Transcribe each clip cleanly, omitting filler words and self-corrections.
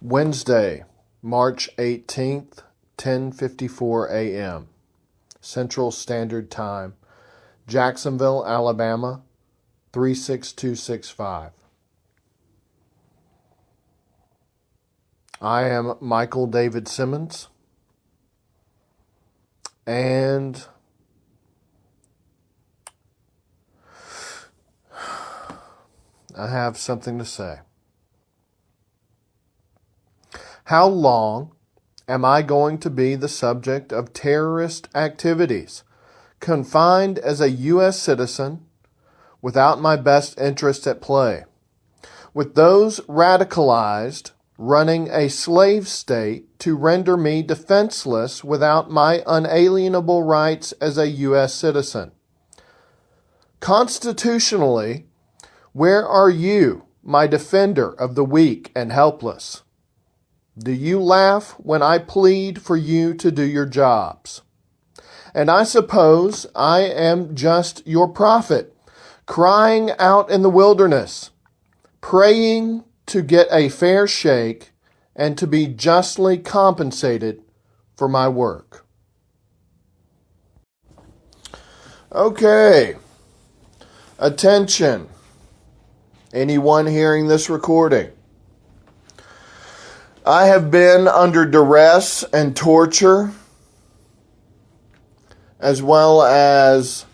Wednesday, March 18th, 10:54 a.m. Central Standard Time, Jacksonville, Alabama, 36265. I am Michael David Simmons, and I have something to say. How long am I going to be the subject of terrorist activities, confined as a U.S. citizen, without my best interest at play, with those radicalized running a slave state to render me defenseless without my unalienable rights as a U.S. citizen? Constitutionally, where are you, my defender of the weak and helpless? Do you laugh when I plead for you to do your jobs? And I suppose I am just your prophet, crying out in the wilderness, praying to get a fair shake and to be justly compensated for my work. Okay, attention, anyone hearing this recording. I have been under duress and torture, as well as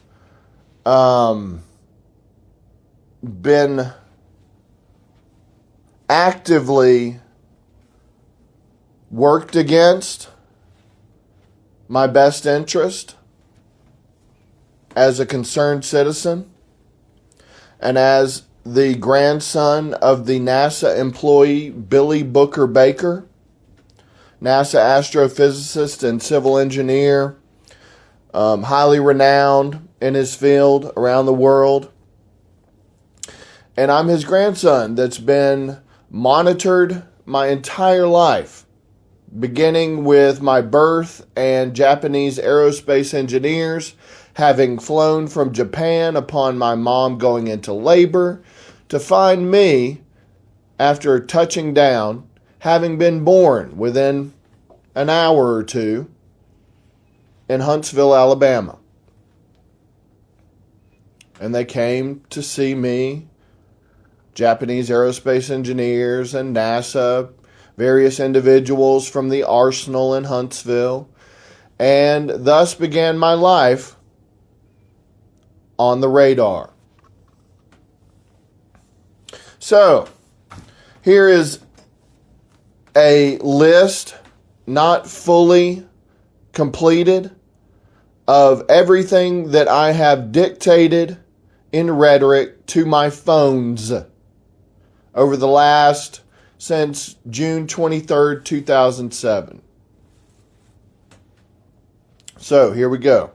been actively worked against my best interest as a concerned citizen and as the grandson of the NASA employee Billy Booker Baker, NASA astrophysicist and civil engineer, highly renowned in his field around the world. And I'm his grandson that's been monitored my entire life, beginning with my birth and Japanese aerospace engineers having flown from Japan upon my mom going into labor, to find me, after touching down, having been born within an hour or two in Huntsville, Alabama. And they came to see me, Japanese aerospace engineers and NASA, various individuals from the arsenal in Huntsville, and thus began my life on the radar. So, here is a list, not fully completed, of everything that I have dictated in rhetoric to my phones over the last, since June 23rd, 2007. So, here we go.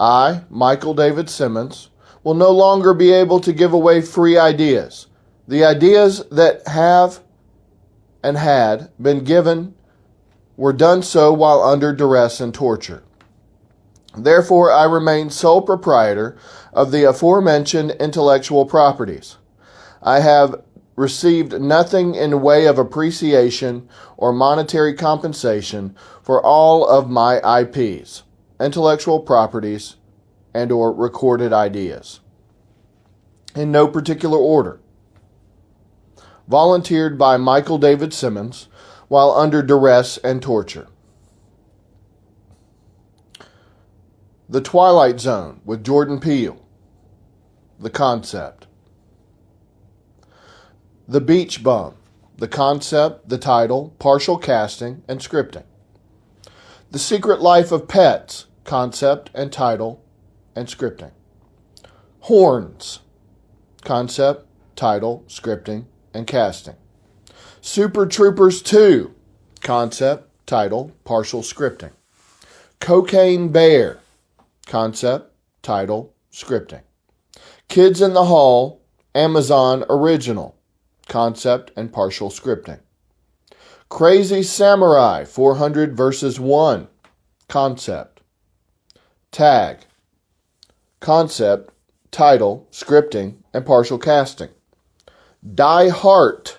I, Michael David Simmons, will no longer be able to give away free ideas. The ideas that have and had been given were done so while under duress and torture. Therefore, I remain sole proprietor of the aforementioned intellectual properties. I have received nothing in way of appreciation or monetary compensation for all of my IPs, intellectual properties, and or recorded ideas. In no particular order. Volunteered by Michael David Simmons while under duress and torture. The Twilight Zone with Jordan Peele. The concept. The Beach Bum. The concept, the title, partial casting, and scripting. The Secret Life of Pets. Concept and title and scripting. Horns. Concept, title, scripting, and casting. Super Troopers 2. Concept, title, partial scripting. Cocaine Bear. Concept, title, scripting. Kids in the Hall, Amazon original. Concept and partial scripting. Crazy Samurai 400 vs. 1. Concept. Tag. Concept, title, scripting, and partial casting. Die Hard,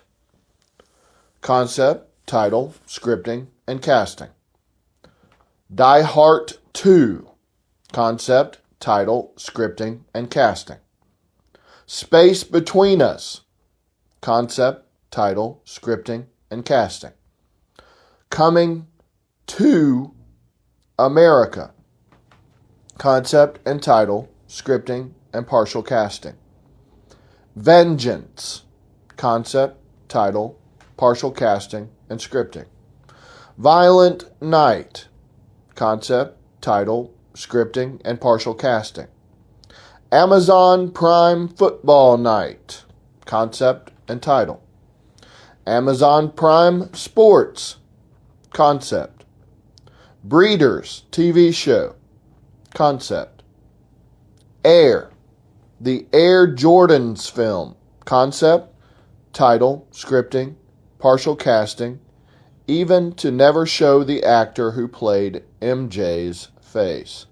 concept, title, scripting, and casting. Die Hard 2, concept, title, scripting, and casting. Space Between Us, concept, title, scripting, and casting. Coming to America, concept and title, scripting, and partial casting. Vengeance, concept, title, partial casting, and scripting. Violent Night, concept, title, scripting, and partial casting. Amazon Prime Football Night, concept and title. Amazon Prime Sports, concept. Breeders TV show, concept. Air, the Air Jordans film, concept, title, scripting, partial casting, even to never show the actor who played MJ's face.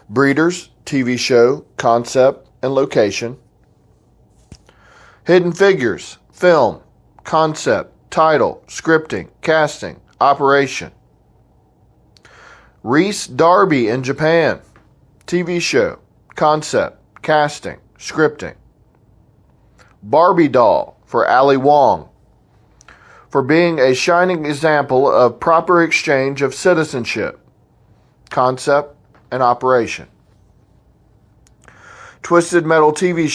Breeders TV show, concept and location. Hidden Figures film, concept, title, scripting, casting, operation. Reese Darby in Japan, TV show, concept, casting, scripting. Barbie doll for Ali Wong, for being a shining example of proper exchange of citizenship, concept, and operation. Twisted Metal TV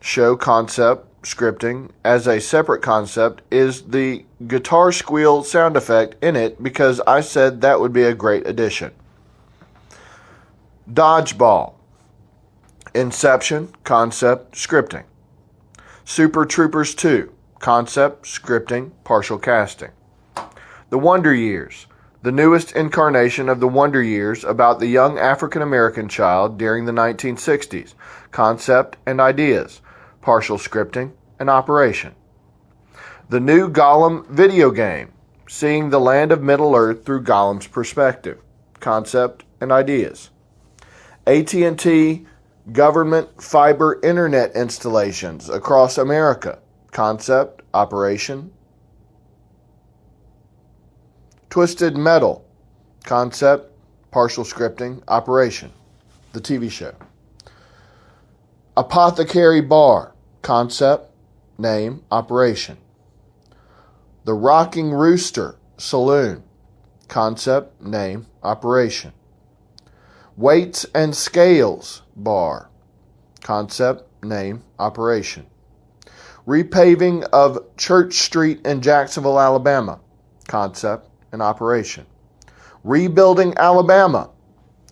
show concept, scripting, as a separate concept, is the guitar squeal sound effect in it because I said that would be a great addition. Dodgeball, Inception, concept, scripting. Super Troopers 2, concept, scripting, partial casting. The Wonder Years, the newest incarnation of the Wonder Years about the young African-American child during the 1960s, concept and ideas, partial scripting and operation. The new Gollum video game, seeing the land of Middle-earth through Gollum's perspective, concept and ideas. AT&T government fiber internet installations across America, concept, operation. Twisted Metal, concept, partial scripting, operation, the TV show. Apothecary Bar, concept, name, operation. The Rocking Rooster Saloon, concept, name, operation. Weights and Scales Bar, concept, name, operation. Repaving of Church Street in Jacksonville, Alabama, concept and operation. Rebuilding Alabama,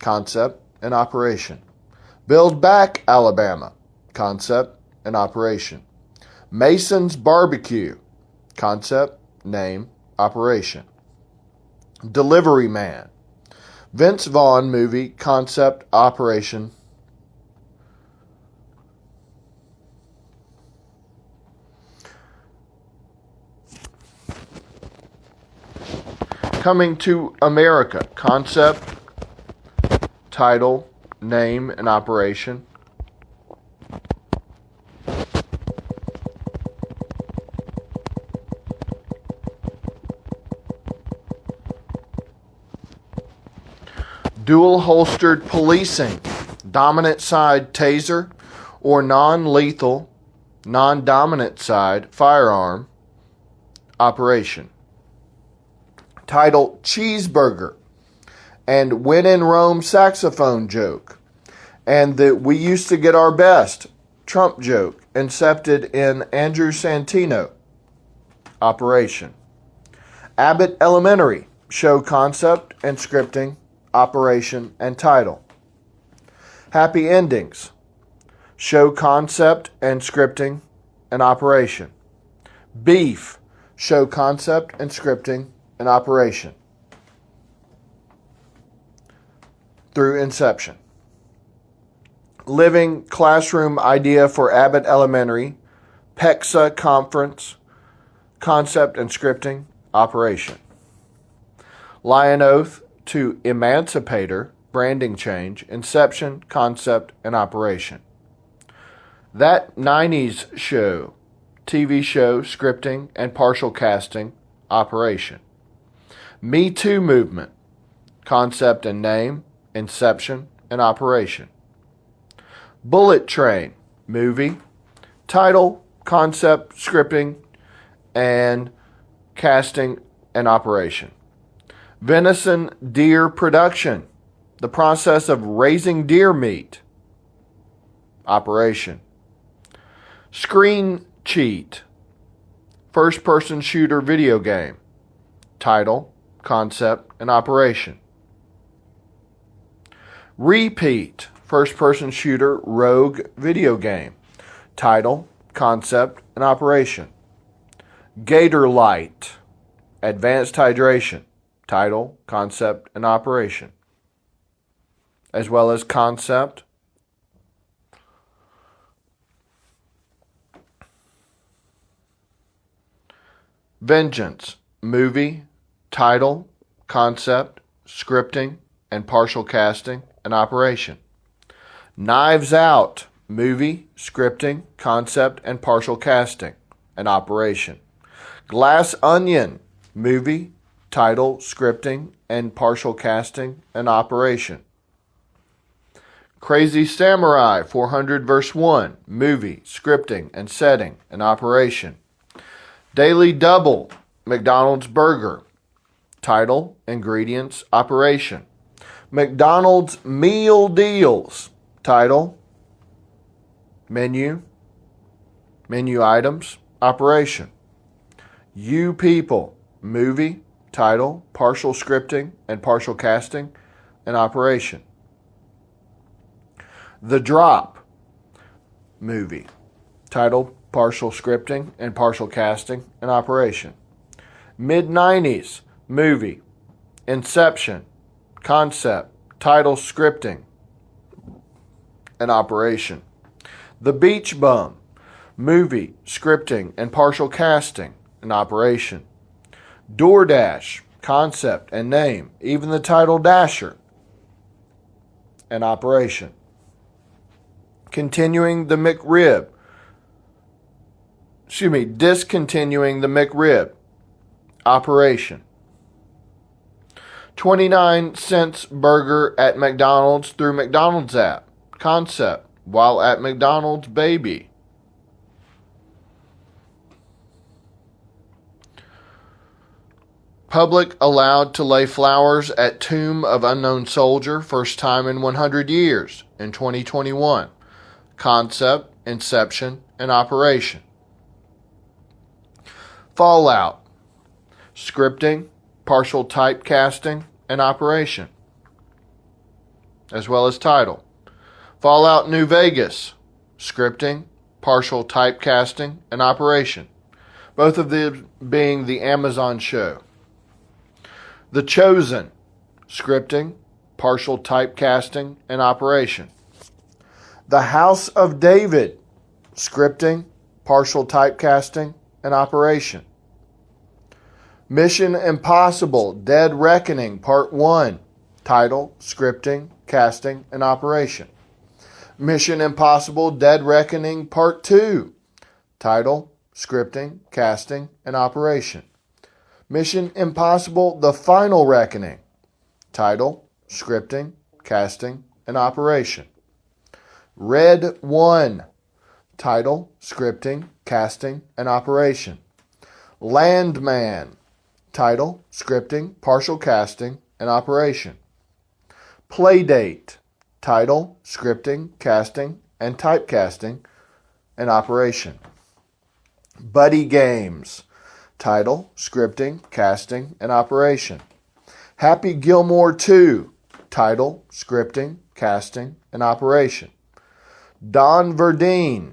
concept and operation. Build Back Alabama, concept and operation. Mason's Barbecue, concept, name, operation. Delivery Man, Vince Vaughn movie, concept, operation. Coming to America, concept, title, name, and operation. Dual holstered policing, dominant side taser or non-lethal, non-dominant side firearm operation. Title Cheeseburger and When in Rome saxophone joke, and the We Used to Get Our Best Trump joke incepted in Andrew Santino operation. Abbott Elementary show concept and scripting, operation, and title. Happy Endings show concept and scripting and operation. Beef show concept and scripting and operation through inception. Living Classroom idea for Abbott Elementary, PEXA conference, concept and scripting, operation. Lion Oath to Emancipator, branding change, inception, concept, and operation. That 90s show, TV show, scripting, and partial casting, operation. Me Too movement, concept and name, inception, and operation. Bullet Train, movie, title, concept, scripting, and casting and operation. Venison deer production, the process of raising deer meat, operation. Screen Cheat, first-person shooter video game, title, concept, and operation. Repeat, first-person shooter rogue video game, title, concept, and operation. Gator Light, advanced hydration, title, concept, and operation, as well as concept. Vengeance, movie, title, concept, scripting, and partial casting, and operation. Knives Out, movie, scripting, concept, and partial casting, and operation. Glass Onion, movie, title, scripting, and partial casting, and operation. Crazy Samurai 400 vs. 1, movie, scripting, and setting, and operation. Daily Double, McDonald's burger, title, ingredients, operation. McDonald's meal deals, title, menu items, operation. You People, movie, title, partial scripting, and partial casting, and operation. The Drop, movie, title, partial scripting, and partial casting, and operation. Mid-90s, movie, inception, concept, title, scripting, and operation. The Beach Bum, movie, scripting, and partial casting, and operation. DoorDash, concept and name, even the title Dasher, and operation. Discontinuing the McRib, operation. 29-cent burger at McDonald's through McDonald's app, concept, while at McDonald's baby. Public allowed to lay flowers at tomb of unknown soldier, first time in 100 years, in 2021. Concept, inception, and operation. Fallout, scripting, partial typecasting, and operation, as well as title. Fallout New Vegas, scripting, partial typecasting, and operation, both of them being the Amazon show. The Chosen, scripting, partial typecasting, and operation. The House of David, scripting, partial typecasting, and operation. Mission Impossible Dead Reckoning Part 1, title, scripting, casting, and operation. Mission Impossible Dead Reckoning Part 2, title, scripting, casting, and operation. Mission Impossible The Final Reckoning, title, scripting, casting, and operation. Red 1, title, scripting, casting, and operation. Landman, title, scripting, partial casting, and operation. Playdate, title, scripting, casting, and typecasting, and operation. Buddy Games, title, scripting, casting, and operation. Happy Gilmore 2, title, scripting, casting, and operation. Don Verdine,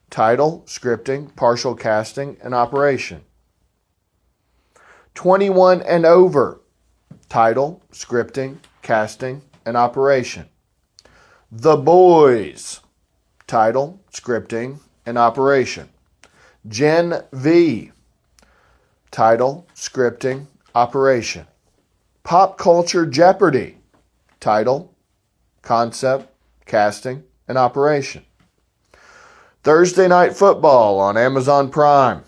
title, scripting, partial casting, and operation. 21 and Over, title, scripting, casting, and operation. The Boys, title, scripting, and operation. Gen V, title, scripting, operation. Pop Culture Jeopardy, title, concept, casting, and operation. Thursday Night Football on Amazon Prime,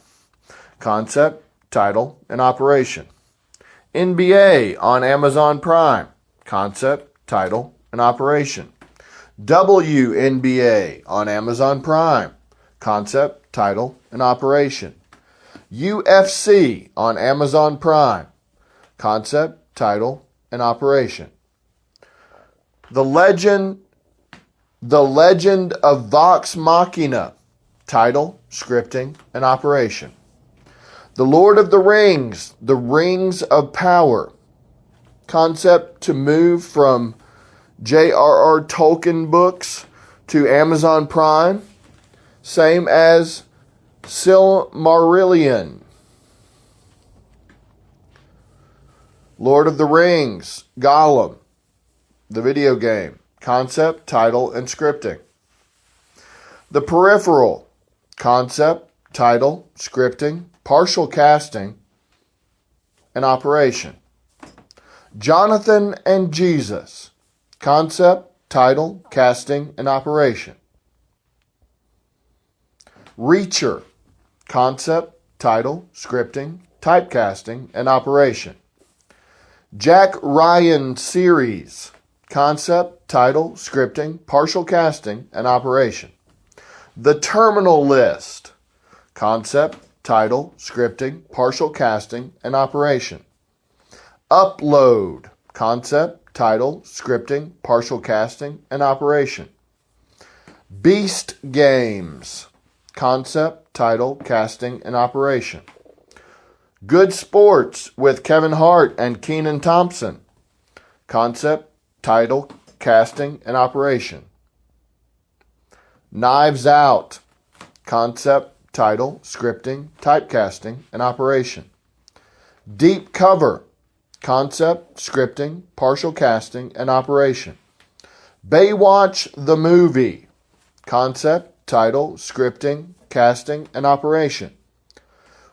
concept, title, and operation. NBA on Amazon Prime, concept, title, and operation. WNBA on Amazon Prime, concept, title, and operation. UFC on Amazon Prime, concept, title, and operation. The Legend of Vox Machina, title, scripting, and operation. The Lord of the Rings, The Rings of Power, concept to move from J.R.R. Tolkien books to Amazon Prime, same as Silmarillion. Lord of the Rings, Gollum, the video game, concept, title, and scripting. The Peripheral, concept, title, scripting, partial casting, and operation. Jonathan and Jesus, concept, title, casting, and operation. Reacher, concept, title, scripting, typecasting, and operation. Jack Ryan series, concept, title, scripting, partial casting, and operation. The Terminal List, concept, title, scripting, partial casting, and operation. Upload, concept, title, scripting, partial casting, and operation. Beast Games, concept, title, casting, and operation. Good Sports with Kevin Hart and Kenan Thompson, concept, title, casting, and operation. Knives Out, concept, title, scripting, typecasting, and operation. Deep Cover, concept, scripting, partial casting, and operation. Baywatch the Movie, concept, title, scripting, casting, and operation.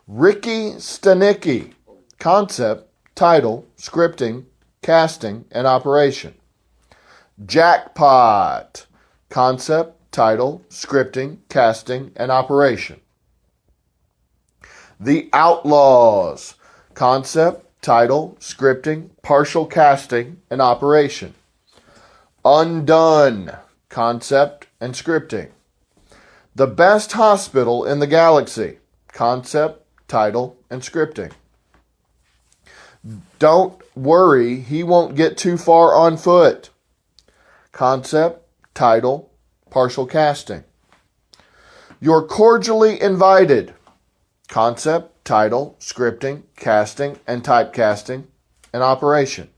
Ricky Stanicki, concept, title, scripting, casting, and operation. Jackpot, concept, title, scripting, casting, and operation. The Outlaws, concept, title, scripting, partial casting, and operation. Undone, concept, and scripting. The Best Hospital in the Galaxy, concept, title, and scripting. Don't worry, he won't get too far on foot. Concept, title, partial casting. You're cordially invited. Concept, title, scripting, casting, and typecasting, and operation.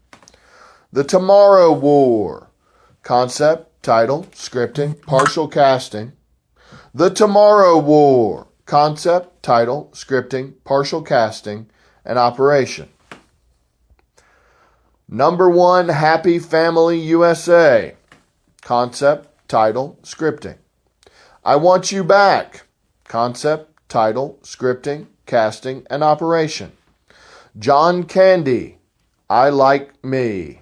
The Tomorrow War. Concept, title, scripting, partial casting. The Tomorrow War. Concept, title, scripting, partial casting, and operation. Number 1, Happy Family USA. Concept, title, scripting. I Want You Back. Concept, title, scripting, casting, and operation. John Candy. I Like Me.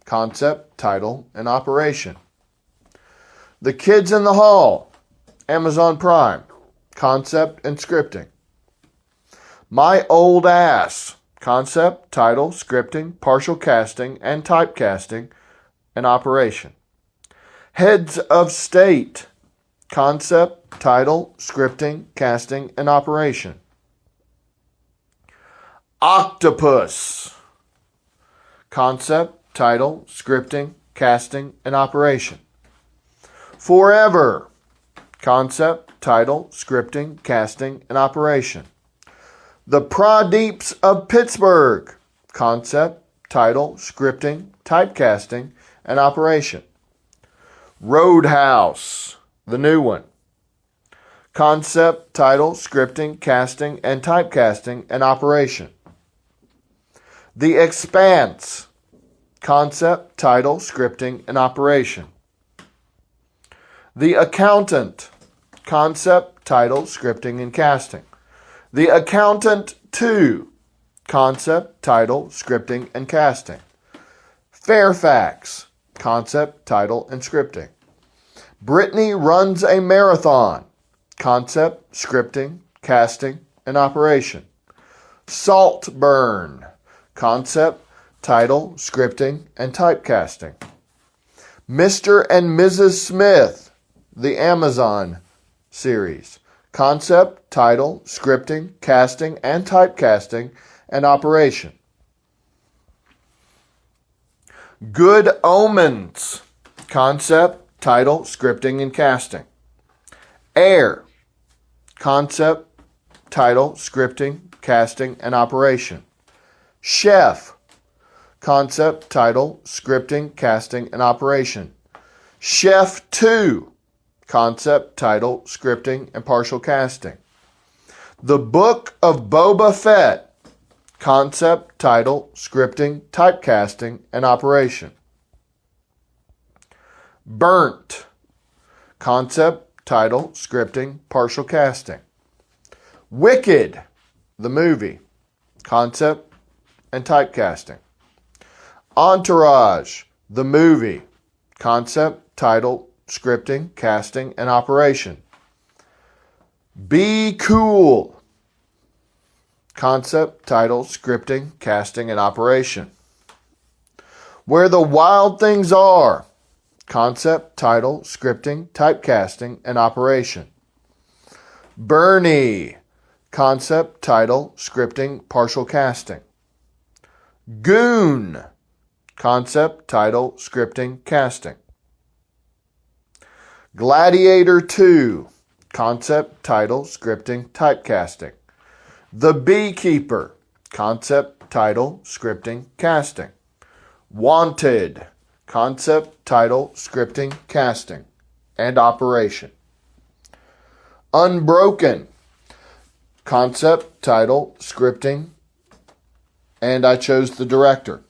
Concept, title, and operation. The Kids in the Hall. Amazon Prime. Concept and scripting. My Old Ass. Concept, title, scripting, partial casting, and typecasting, and operation. Heads of State. Concept, title, scripting, casting, and operation. Octopus. Concept, title, scripting, casting, and operation. Forever. Concept, title, scripting, casting, and operation. The Pradeeps of Pittsburgh. Concept, title, scripting, typecasting, and operation. Roadhouse, the new one. Concept, title, scripting, casting, and typecasting, and operation. The Expanse. Concept, title, scripting, and operation. The Accountant. Concept, title, scripting, and casting. The Accountant 2. Concept, title, scripting, and casting. Fairfax. concept, title, and scripting. Brittany runs a marathon, concept, scripting, casting, and operation. Saltburn, concept, title, scripting, and typecasting. Mr. and Mrs. Smith, the Amazon series. Concept, title, scripting, casting, and typecasting, and operation. Good Omens. Concept, title, scripting, and casting. Air. Concept, title, scripting, casting, and operation. Chef. Concept, title, scripting, casting, and operation. Chef 2. Concept, title, scripting, and partial casting. The Book of Boba Fett. Concept, title, scripting, typecasting, and operation. Burnt. Concept, title, scripting, partial casting. Wicked, the movie. Concept and typecasting. Entourage, the movie. Concept, title, scripting, casting, and operation. Be Cool. Concept, title, scripting, casting, and operation. Where the Wild Things Are. Concept, title, scripting, typecasting, and operation. Bernie. Concept, title, scripting, partial casting. Goon. Concept, title, scripting, casting. Gladiator 2. Concept, title, scripting, typecasting. The Beekeeper. Concept, title, scripting, casting. Wanted. Concept, title, scripting, casting, and operation. Unbroken. Concept, title, scripting, and I chose the director.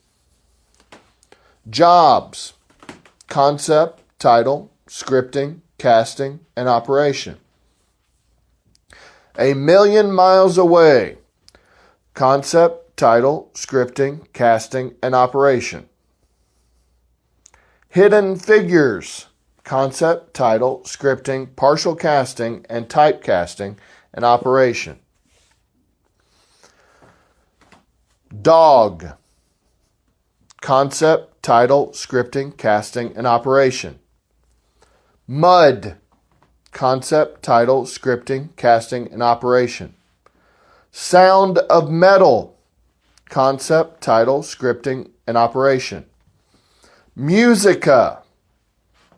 Jobs. Concept, title, scripting, casting, and operation. A Million Miles Away. Concept, title, scripting, casting, and operation. Hidden Figures. Concept, title, scripting, partial casting, and typecasting, and operation. Dog. Concept, title, scripting, casting, and operation. Mud. Concept, title, scripting, casting, and operation. Sound of Metal. Concept, title, scripting, and operation. Musica.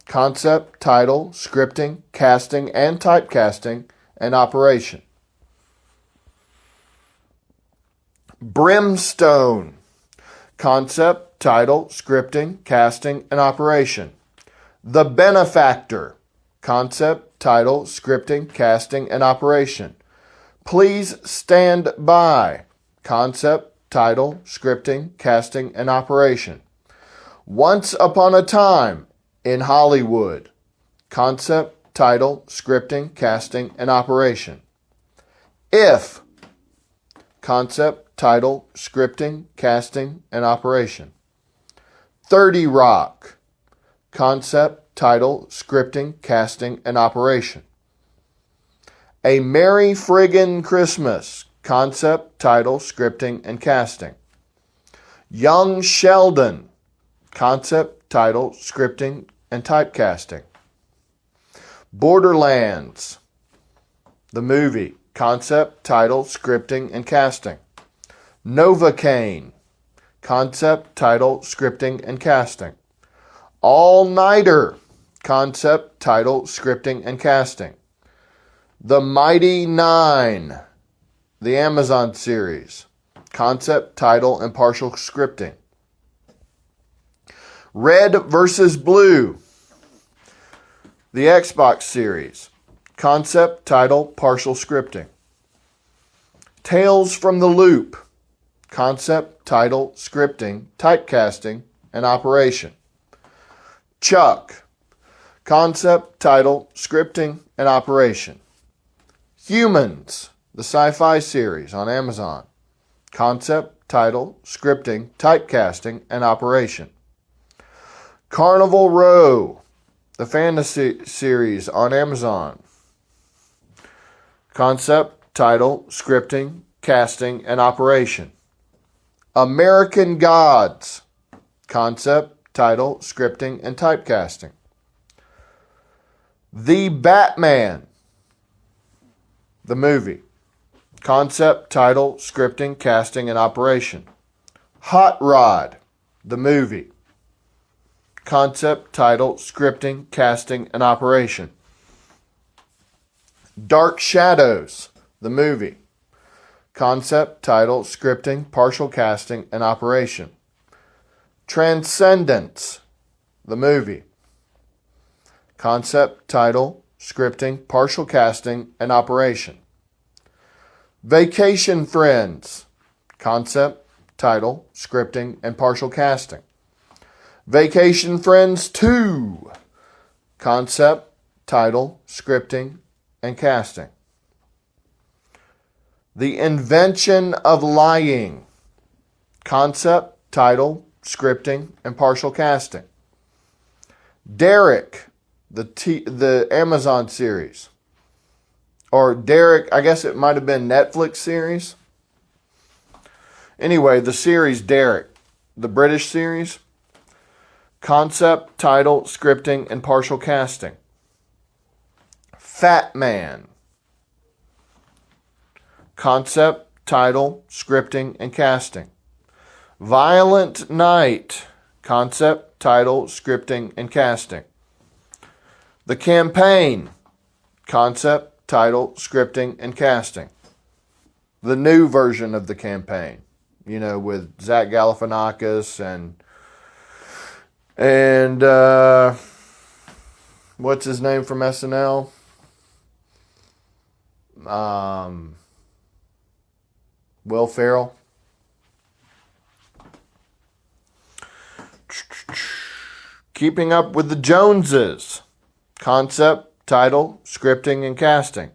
Concept, title, scripting, casting, and typecasting, and operation. Brimstone. Concept, title, scripting, casting, and operation. The Benefactor. Concept, title, scripting, casting, and operation. Please Stand By. Concept, title, scripting, casting, and operation. Once Upon a Time in Hollywood. Concept, title, scripting, casting, and operation. If. Concept, title, scripting, casting, and operation. 30 Rock. Concept, title, scripting, casting, and operation. A Merry Friggin' Christmas. Concept, title, scripting, and casting. Young Sheldon. Concept, title, scripting, and typecasting. Borderlands. The movie. Concept, title, scripting, and casting. Novocaine. Concept, title, scripting, and casting. All Nighter. Concept, title, scripting, and casting. The Mighty Nine. The Amazon series. Concept, title, and partial scripting. Red vs. Blue. The Xbox series. Concept, title, partial scripting. Tales from the Loop. Concept, title, scripting, typecasting, and operation. Chuck. Concept, title, scripting, and operation. Humans. The sci-fi series on Amazon. Concept, title, scripting, typecasting, and operation. Carnival Row, the fantasy series on Amazon. Concept, title, scripting, casting, and operation. American Gods. Concept, title, scripting, and typecasting. The Batman, the movie. Concept, title, scripting, casting, and operation. Hot Rod, the movie. Concept, title, scripting, casting, and operation. Dark Shadows, the movie. Concept, title, scripting, partial casting, and operation. Transcendence, the movie. Concept, title, scripting, partial casting, and operation. Vacation Friends. Concept, title, scripting, and partial casting. Vacation Friends 2. Concept, title, scripting, and casting. The Invention of Lying. Concept, title, scripting, and partial casting. Derek, the Amazon series. Or Derek, I guess it might have been Netflix series. Anyway, the series Derek, the British series. Concept, title, scripting, and partial casting. Fat Man. Concept, title, scripting, and casting. Violent Night. Concept, title, scripting, and casting. The Campaign. Concept, title, scripting, and casting. The new version of The Campaign. You know, with Zach Galifianakis and what's his name from SNL? Will Ferrell. Keeping Up with the Joneses. Concept, title, scripting, and casting.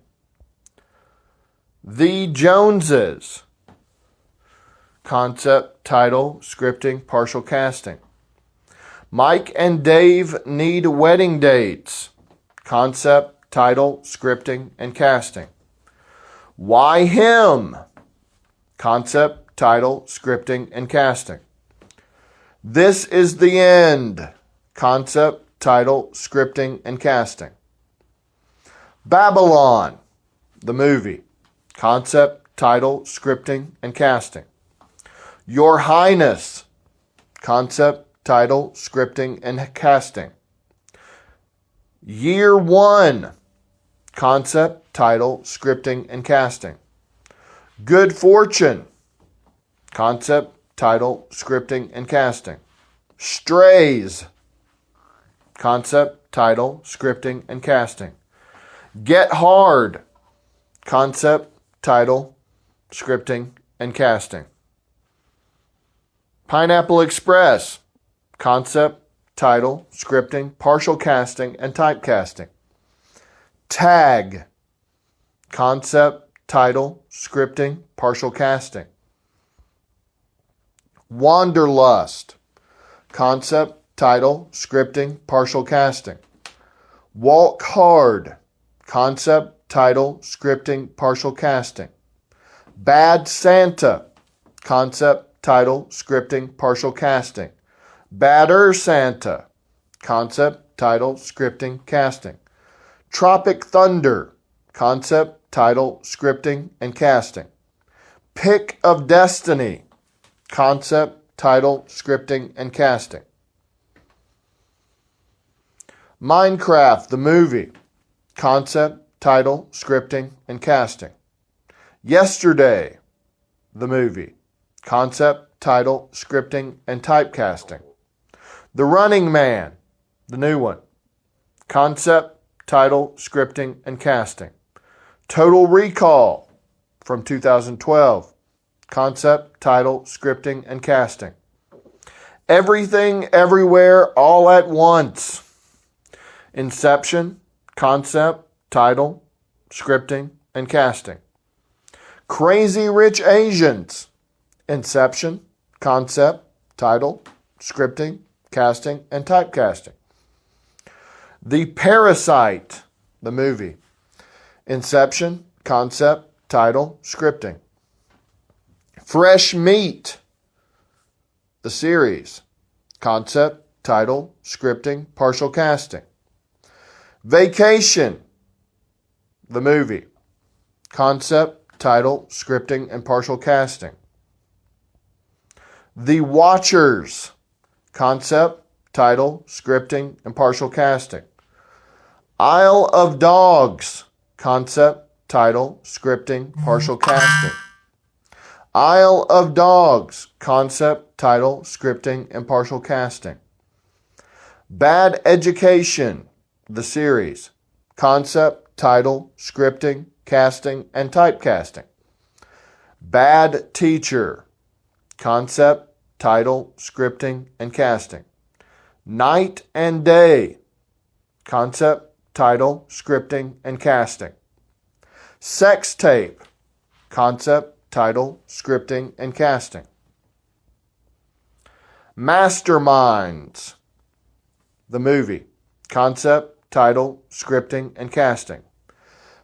The Joneses. Concept, title, scripting, partial casting. Mike and Dave Need Wedding Dates. Concept, title, scripting, and casting. Why Him? Concept, title, scripting, and casting. This Is the End. Concept, title, scripting, and casting. Babylon, the movie. Concept, title, scripting, and casting. Your Highness. Concept, title, scripting, and casting. Year One. Concept, title, scripting, and casting. Good Fortune. Concept, title, scripting, and casting. Strays. Concept, title, scripting, and casting. Get Hard. Concept, title, scripting, and casting. Pineapple Express. Concept, title, scripting, partial casting, and typecasting. Tag. Concept, title, scripting, partial casting. Wanderlust. Concept, title, scripting, partial casting. Walk Hard. Concept, title, scripting, partial casting. Bad Santa. Concept, title, scripting, partial casting. Badder Santa. Concept, title, scripting, casting. Tropic Thunder. Concept, title, scripting, and casting. Pick of Destiny. Concept, title, scripting, and casting. Minecraft, the movie. Concept, title, scripting, and casting. Yesterday, the movie. Concept, title, scripting, and typecasting. The Running Man, the new one. Concept, title, scripting, and casting. Total Recall from 2012. Concept, title, scripting, and casting. Everything, Everywhere, All at Once. Inception, concept, title, scripting, and casting. Crazy Rich Asians. Inception, concept, title, scripting, casting, and typecasting. The Parasite, the movie. Inception, concept, title, scripting. Fresh Meat, the series. Concept, title, scripting, partial casting. Vacation, the movie. Concept, title, scripting, and partial casting. The Watchers, concept, title, scripting, and partial casting. Isle of Dogs, concept, title, scripting, partial casting. Isle of Dogs, concept, title, scripting, and partial casting. Bad Education, the series. Concept, title, scripting, casting, and typecasting. Bad Teacher, concept, title, scripting, and casting. Night and Day, concept, title, scripting, and casting. Sex Tape, concept, title, scripting, and casting. Masterminds, the movie. Concept, title, scripting, and casting.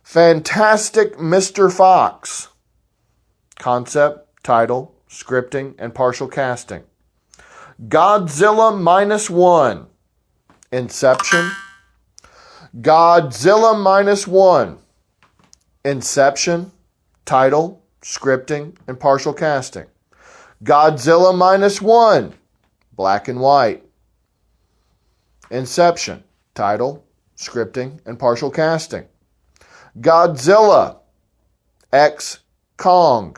Fantastic Mr. Fox, concept, title, scripting, and partial casting. Godzilla -1, Inception. Godzilla -1, Inception, title, scripting, and partial casting. Godzilla -1, black and white. Inception, title, scripting, and partial casting. Godzilla x Kong.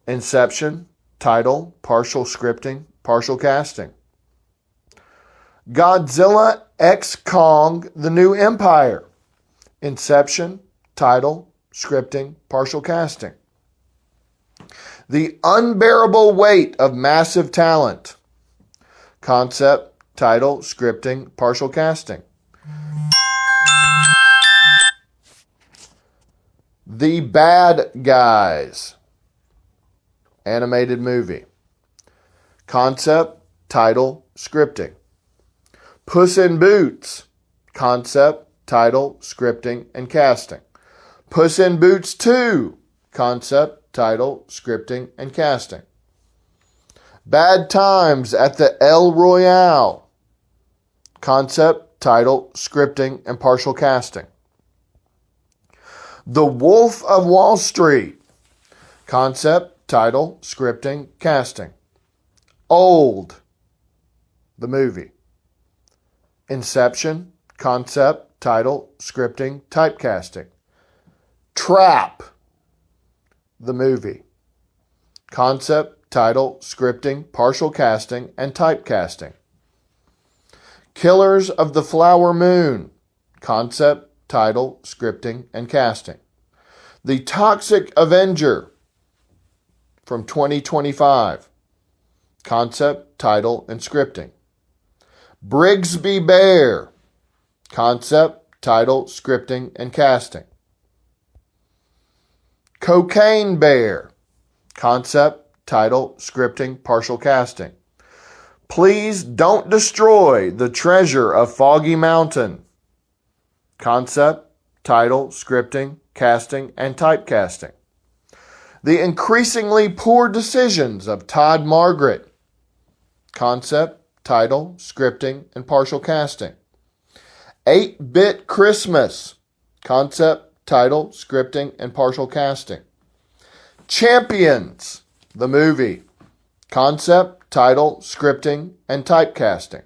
Inception, title, partial scripting, partial casting. Godzilla x Kong, The New Empire. Inception, title, scripting, partial casting. The Unbearable Weight of Massive Talent. Concept, title, scripting, partial casting. The Bad Guys, animated movie. Concept, title, scripting. Puss in Boots, concept, title, scripting, and casting. Puss in Boots 2, concept, title, scripting, and casting. Bad Times at the El Royale, concept, title, scripting, and partial casting. The Wolf of Wall Street, concept, title, scripting, casting. Old, the movie. Inception, concept, title, scripting, typecasting. Trap, the movie. Concept, title, scripting, partial casting, and typecasting. Killers of the Flower Moon, concept, title, scripting, and casting. The Toxic Avenger from 2025, concept, title, and scripting. Brigsby Bear, concept, title, scripting, and casting. Cocaine Bear, concept, title, scripting, partial casting. Please Don't Destroy the Treasure of Foggy Mountain, concept, title, scripting, casting, and typecasting. The Increasingly Poor Decisions of Todd Margaret, concept, title, scripting, and partial casting. 8-Bit Christmas, concept, title, scripting, and partial casting. Champions, the movie, concept, title, scripting, and typecasting.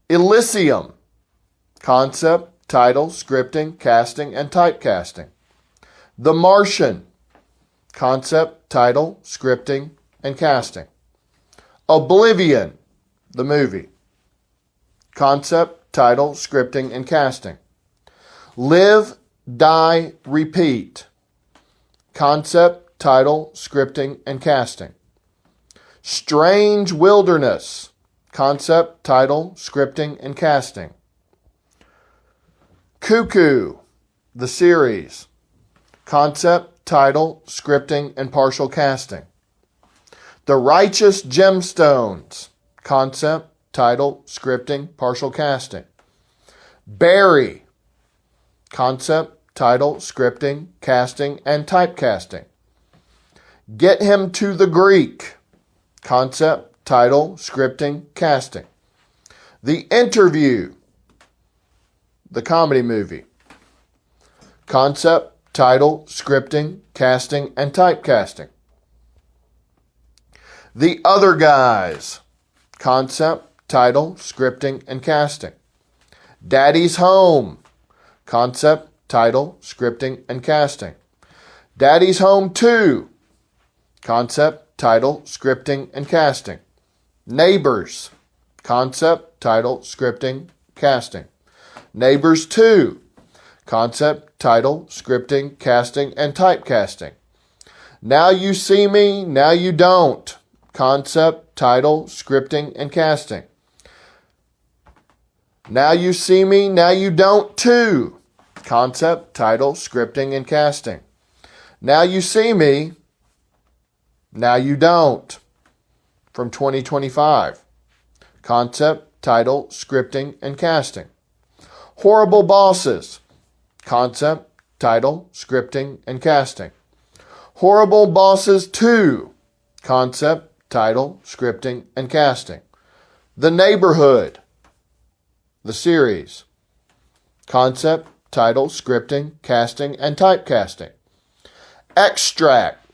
Elysium, concept, title, scripting, casting, and typecasting. The Martian, concept, title, scripting, and casting. Oblivion, the movie. Concept, title, scripting, and casting. Live, Die, Repeat. Concept, title, scripting, and casting. Strange Wilderness. Concept, title, scripting, and casting. Cuckoo, the series. Concept, title, scripting, and partial casting. The Righteous Gemstones. Concept, title, scripting, partial casting. Barry. Concept, title, scripting, casting, and typecasting. Get Him to the Greek. Concept, title, scripting, casting. The Interview. The comedy movie. Concept, title, scripting, casting, and typecasting. The Other Guys. Concept, title, scripting, and casting. Daddy's Home. Concept, title, scripting, and casting. Daddy's Home 2. Concept, title, scripting, and casting. Neighbors. Concept, title, scripting, casting. Neighbors 2. Concept, title, scripting, casting, and typecasting. Now You See Me, Now You Don't. Concept, title, scripting, and casting. Now You See Me, Now You Don't 2. Concept, title, scripting, and casting. Now You See Me, Now You Don't. From 2025. Concept, title, scripting, and casting. Horrible Bosses. Concept, title, scripting, and casting. Horrible Bosses 2. Concept, title, scripting, and casting. The Neighborhood. The series. Concept, title, scripting, casting, and typecasting. Extract.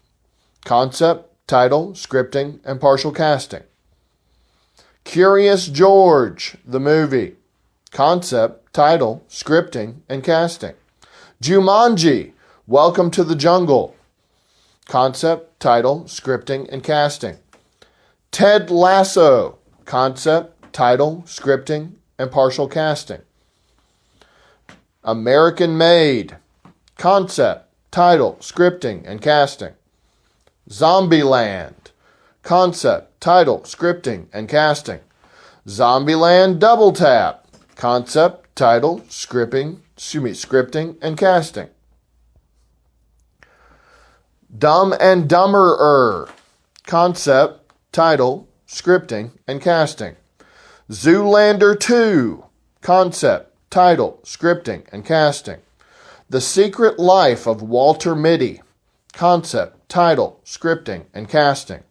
Concept, title, scripting, and partial casting. Curious George, the movie. Concept, title, scripting, and casting. Jumanji, Welcome to the Jungle. Concept, title, scripting, and casting. Ted Lasso. Concept, title, scripting, and partial casting. American Made. Concept, title, scripting, and casting. Zombieland. Concept, title, scripting, and casting. Zombieland Double Tap. Concept, title, scripting, and casting. Dumb and Dumberer. Concept, title, scripting, and casting. Zoolander 2. Concept, title, scripting, and casting. The Secret Life of Walter Mitty. Concept, title, scripting, and casting.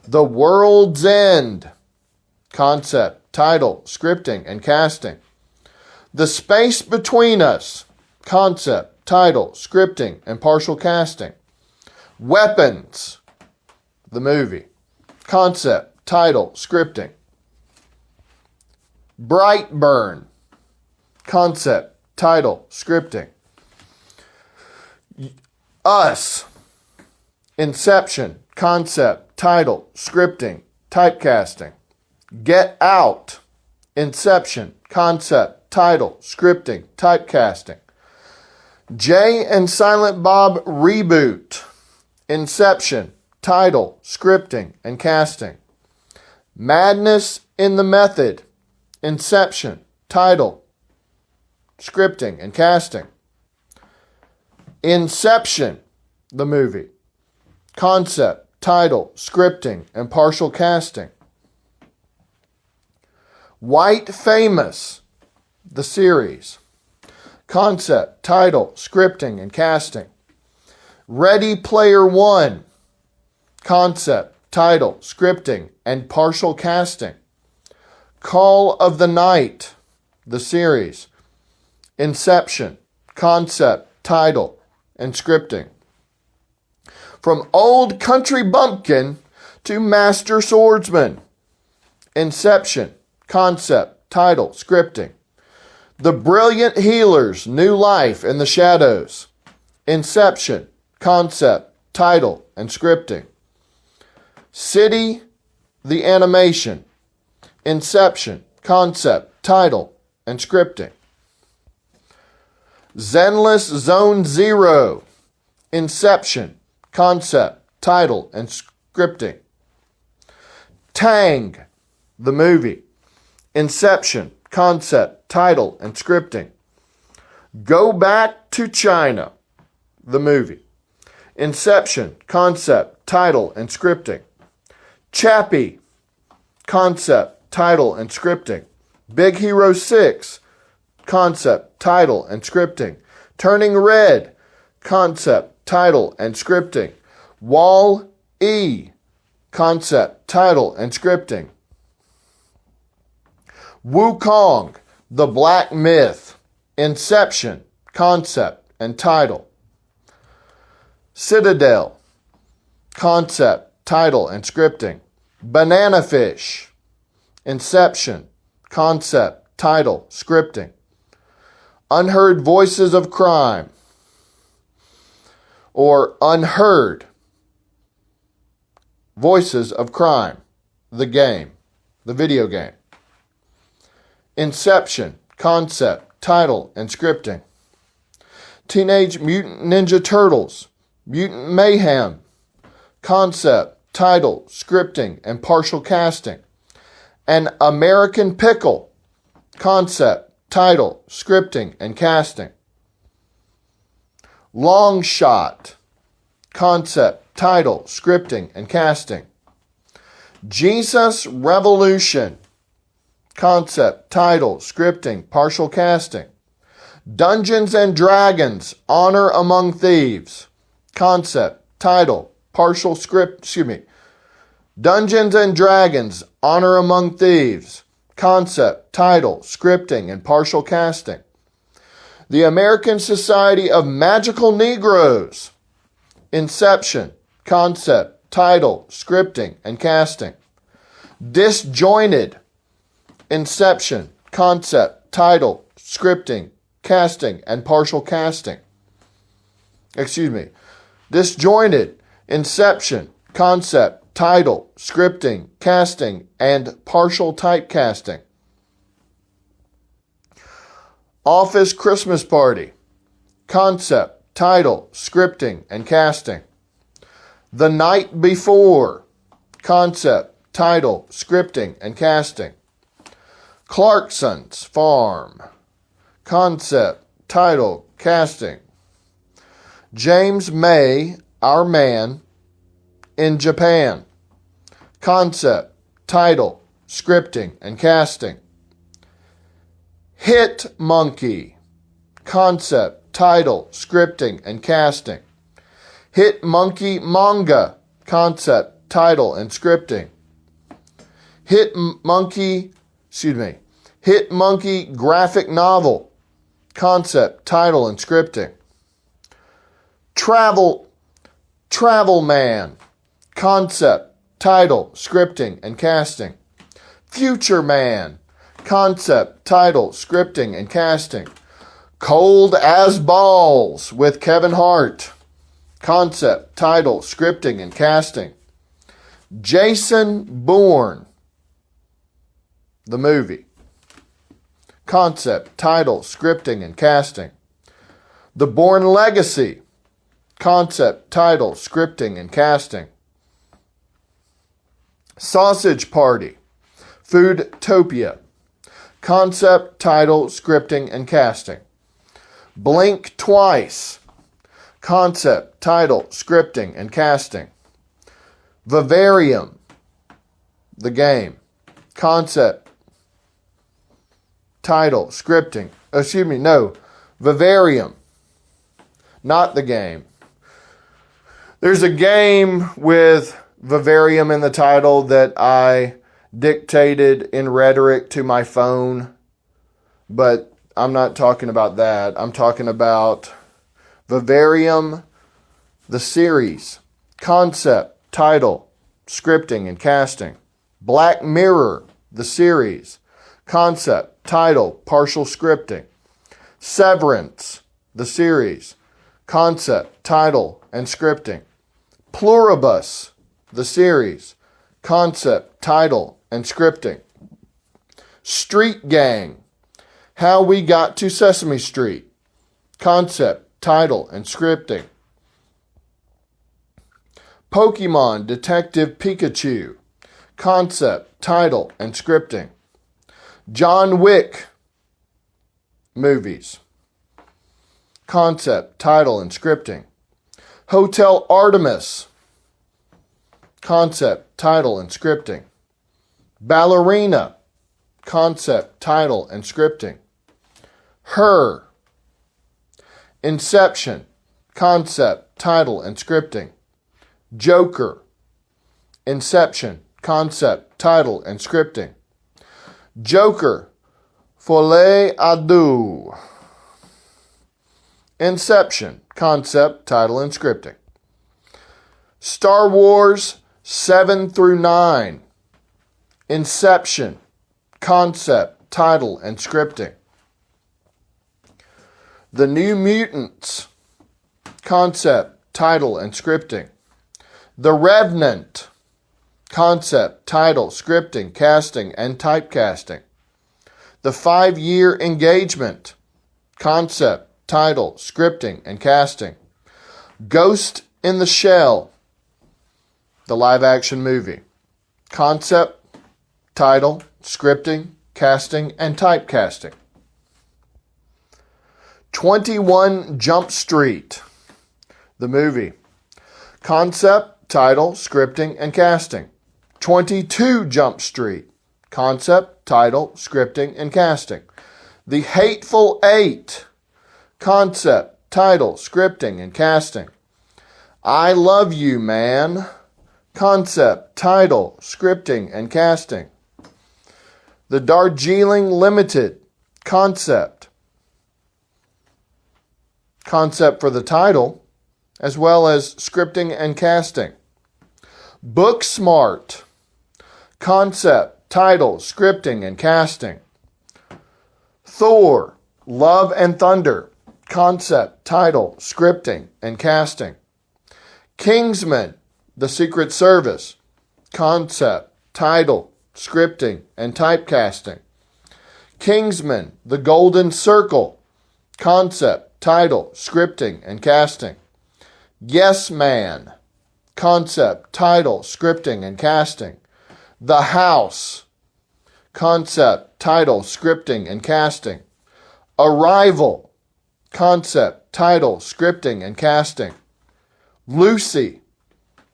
The World's End. Concept, title, scripting, and casting. The Space Between Us. Concept, title, scripting, and partial casting. Weapons. The movie. Concept, title, scripting. Brightburn. Concept, title, scripting. Us. Inception. Concept, title, scripting, typecasting. Get Out. Inception. Concept, title, scripting, typecasting. Jay and Silent Bob Reboot. Inception. Title, scripting, and casting. Madness in the Method. Inception. Title, scripting, and casting. Inception. The movie. Concept, title, scripting, and partial casting. White Famous. The series. Concept, title, scripting, and casting. Ready Player One. Concept, title, scripting, and partial casting. Call of the Night. The series. Inception. Concept, title, and scripting. From Old Country Bumpkin to Master Swordsman. Inception. Concept, title, scripting. The Brilliant Healers, New Life in the Shadows. Inception. Concept, title, and scripting. City, the animation. Inception, concept, title, and scripting. Zenless Zone Zero. Inception, concept, title, and scripting. Tang, the movie. Inception, concept, title, and scripting. Go Back to China, the movie. Inception, concept, title, and scripting. Chappie, concept, title, and scripting. Big Hero 6, concept, title, and scripting. Turning Red, concept, title, and scripting. Wall-E, concept, title, and scripting. Wukong, The Black Myth, Inception, concept, and title. Citadel, concept, title, and scripting. Banana Fish, Inception, concept, title, scripting. Unheard Voices of Crime, or Unheard Voices of Crime, the game, the video game. Inception, concept, title, and scripting. Teenage Mutant Ninja Turtles, Mutant Mayhem, concept, title, scripting, and partial casting. An American Pickle, concept, title, scripting, and casting. Long Shot, concept, title, scripting, and casting. Jesus Revolution, concept, title, scripting, partial casting. Dungeons and Dragons, Honor Among Thieves, concept, title, partial script, Dungeons and Dragons, Honor Among Thieves, concept, title, scripting, and partial casting. The American Society of Magical Negroes, Inception, concept, title, scripting, and casting. Disjointed, Inception, concept, title, scripting, casting, and partial casting. Disjointed, Inception, concept, title, scripting, casting, and partial typecasting. Office Christmas Party, concept, title, scripting, and casting. The Night Before, concept, title, scripting, and casting. Clarkson's Farm, concept, title, casting. James May, Our Man, in Japan, concept, title, scripting, and casting. Hit Monkey, concept, title, scripting, and casting. Hit Monkey Manga, concept, title, and scripting. Hit Monkey Graphic Novel, concept, title, and scripting. Travel Man, concept, title, scripting, and casting. Future Man, concept, title, scripting, and casting. Cold as Balls with Kevin Hart, concept, title, scripting, and casting. Jason Bourne, the movie, concept, title, scripting, and casting. The Bourne Legacy, concept, title, scripting, and casting. Sausage Party, Foodtopia, concept, title, scripting, and casting. Blink Twice, concept, title, scripting, and casting. Vivarium, the game, concept, title, scripting. Vivarium, not the game. There's a game with Vivarium in the title that I dictated in rhetoric to my phone, but I'm not talking about that. I'm talking about Vivarium, the series, concept, title, scripting, and casting. Black Mirror, the series, concept, title, partial scripting. Severance, the series, concept, title, and scripting. Pluribus, the series, concept, title, and scripting. Street Gang, How We Got to Sesame Street, concept, title, and scripting. Pokemon Detective Pikachu, concept, title, and scripting. John Wick movies, concept, title, and scripting. Hotel Artemis, concept, title, and scripting. Ballerina, concept, title, and scripting. Her. Inception, concept, title, and scripting. Joker. Inception, concept, title, and scripting. Joker, folie à deux. Inception, concept, title, and scripting. Star Wars 7 through 9. Inception, concept, title, and scripting. The New Mutants, concept, title, and scripting. The Revenant, concept, title, scripting, casting, and typecasting. The 5-Year Engagement, concept, title, scripting, and casting. Ghost in the Shell, the live-action movie. Concept, title, scripting, casting, and typecasting. 21 Jump Street, the movie. Concept, title, scripting, and casting. 22 Jump Street, concept, title, scripting, and casting. The Hateful Eight, concept, title, scripting, and casting. I Love You, Man, concept, title, scripting, and casting. The Darjeeling Limited, concept for the title, as well as scripting and casting. Booksmart, concept, title, scripting, and casting. Thor, Love and Thunder, concept, title, scripting, and casting. Kingsman, The Secret Service, concept, title, scripting, and typecasting. Kingsman, The Golden Circle, concept, title, scripting, and casting. Yes Man, concept, title, scripting, and casting. The House, concept, title, scripting, and casting. Arrival, concept, title, scripting, and casting. Lucy,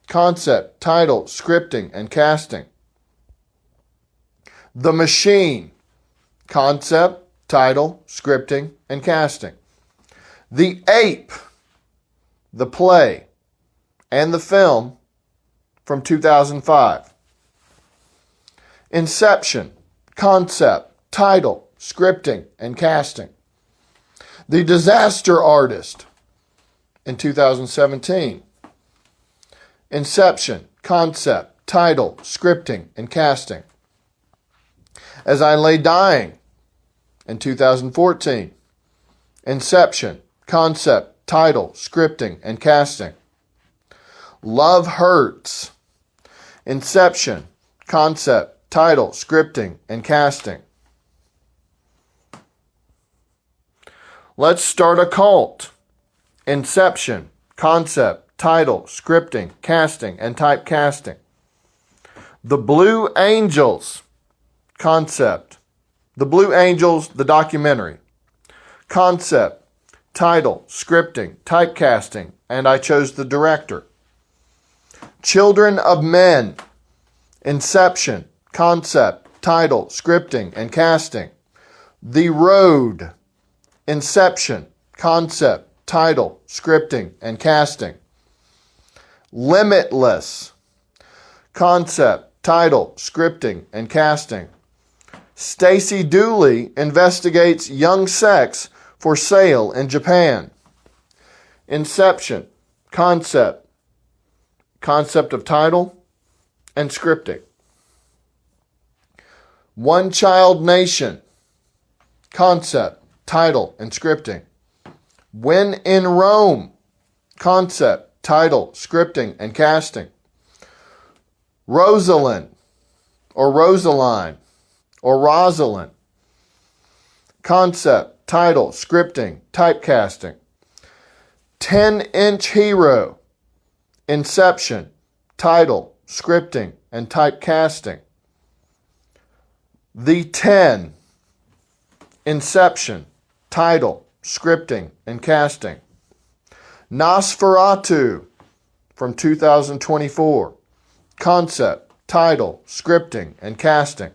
concept, title, scripting, and casting. The Machine, concept, title, scripting, and casting. The Ape, the play, and the film from 2005. Inception, concept, title, scripting, and casting. The Disaster Artist in 2017. Inception, concept, title, scripting, and casting. As I Lay Dying in 2014. Inception, concept, title, scripting, and casting. Love Hurts. Inception, concept, title, scripting, and casting. Let's Start a Cult. Inception, concept, title, scripting, casting, and typecasting. The Blue Angels, concept. The Blue Angels, the documentary. Concept, title, scripting, typecasting, and I chose the director. Children of Men. Inception, concept, title, scripting, and casting. The Road. Inception, concept, title, scripting, and casting. Limitless. Concept, title, scripting, and casting. Stacey Dooley investigates young sex for sale in Japan. Inception, concept of title, and scripting. One Child Nation. Concept, title, and scripting. When in Rome. Concept, title, scripting, and casting. Rosalind, or Rosaline, or Rosalind. Concept, title, scripting, typecasting. 10-Inch Hero. Inception, title, scripting, and typecasting. The 10. Inception, title, scripting, and casting. Nosferatu from 2024. concept, title, scripting, and casting.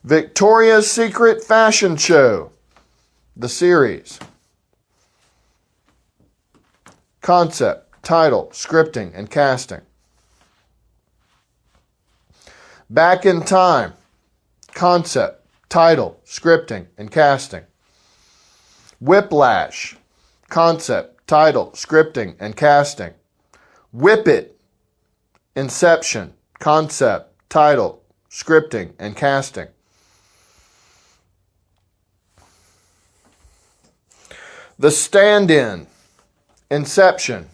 Victoria's Secret Fashion Show, the series. Concept, title, scripting, and casting. Back in Time, concept, title, scripting, and casting. Whiplash, concept, title, scripting, and casting. Whip It, Inception, concept, title, scripting, and casting. The Stand-In, Inception,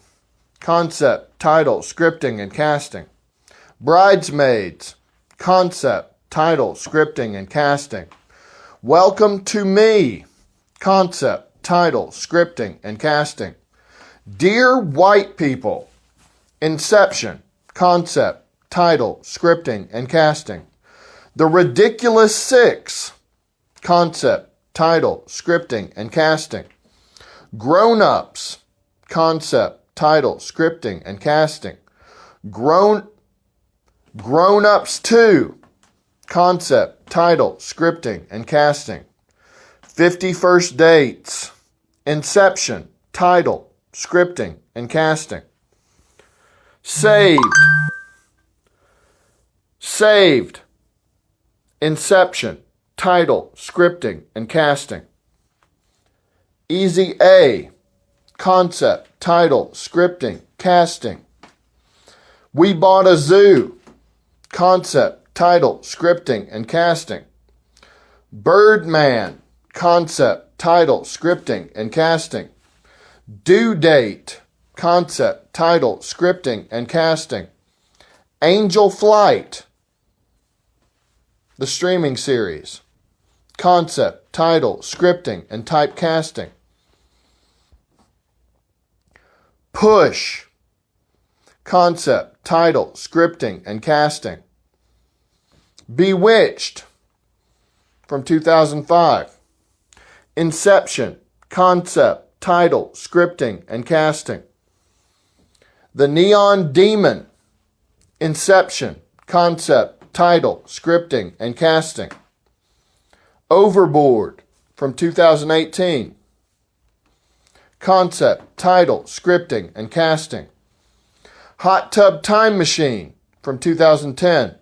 concept, title, scripting, and casting. Bridesmaids, concept, title, scripting, and casting. Welcome to Me, concept, title, scripting, and casting. Dear White People, Inception, concept, title, scripting, and casting. The Ridiculous Six, concept, title, scripting, and casting. Grown-Ups, concept, title, scripting, and casting. Grown-Ups 2, concept, title, scripting, and casting. 50 First Dates, Inception, title, scripting, and casting. Saved, Inception, title, scripting, and casting. Easy A, concept, title, scripting, casting. We Bought a Zoo, concept, title, scripting, and casting. Birdman, concept, title, scripting, and casting. Due Date, concept, title, scripting, and casting. Angel Flight, the streaming series. Concept, title, scripting, and typecasting. Push, concept, title, scripting, and casting. Bewitched, from 2005. Inception, concept, title, scripting, and casting. The Neon Demon, Inception, concept, title, scripting, and casting. Overboard, from 2018. Concept, title, scripting, and casting. Hot Tub Time Machine, from 2010.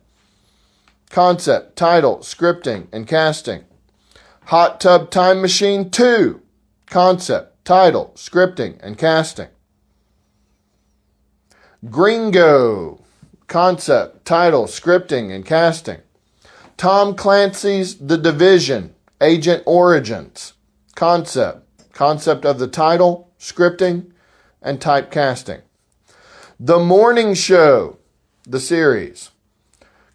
Concept, title, scripting, and casting. Hot Tub Time Machine 2, concept, title, scripting, and casting. Gringo, concept, title, scripting, and casting. Tom Clancy's The Division, Agent Origins, concept of the title, scripting, and typecasting. The Morning Show, the series,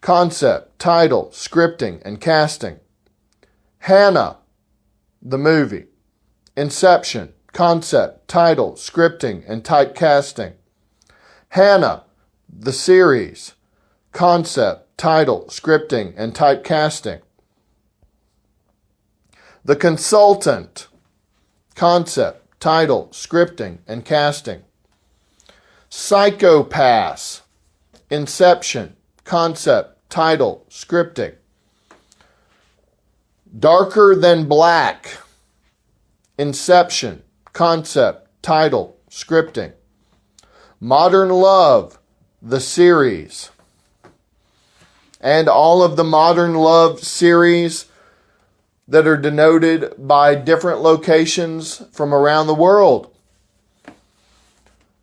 concept, title, scripting, and casting. Hannah, the movie, Inception, concept, title, scripting, and typecasting. Hannah, the series, concept, title, scripting, and typecasting. The Consultant, concept, title, scripting, and casting. Psychopaths, Inception, concept, title, scripting. Darker Than Black, Inception, concept, title, scripting. Modern Love, the series. And all of the Modern Love series that are denoted by different locations from around the world.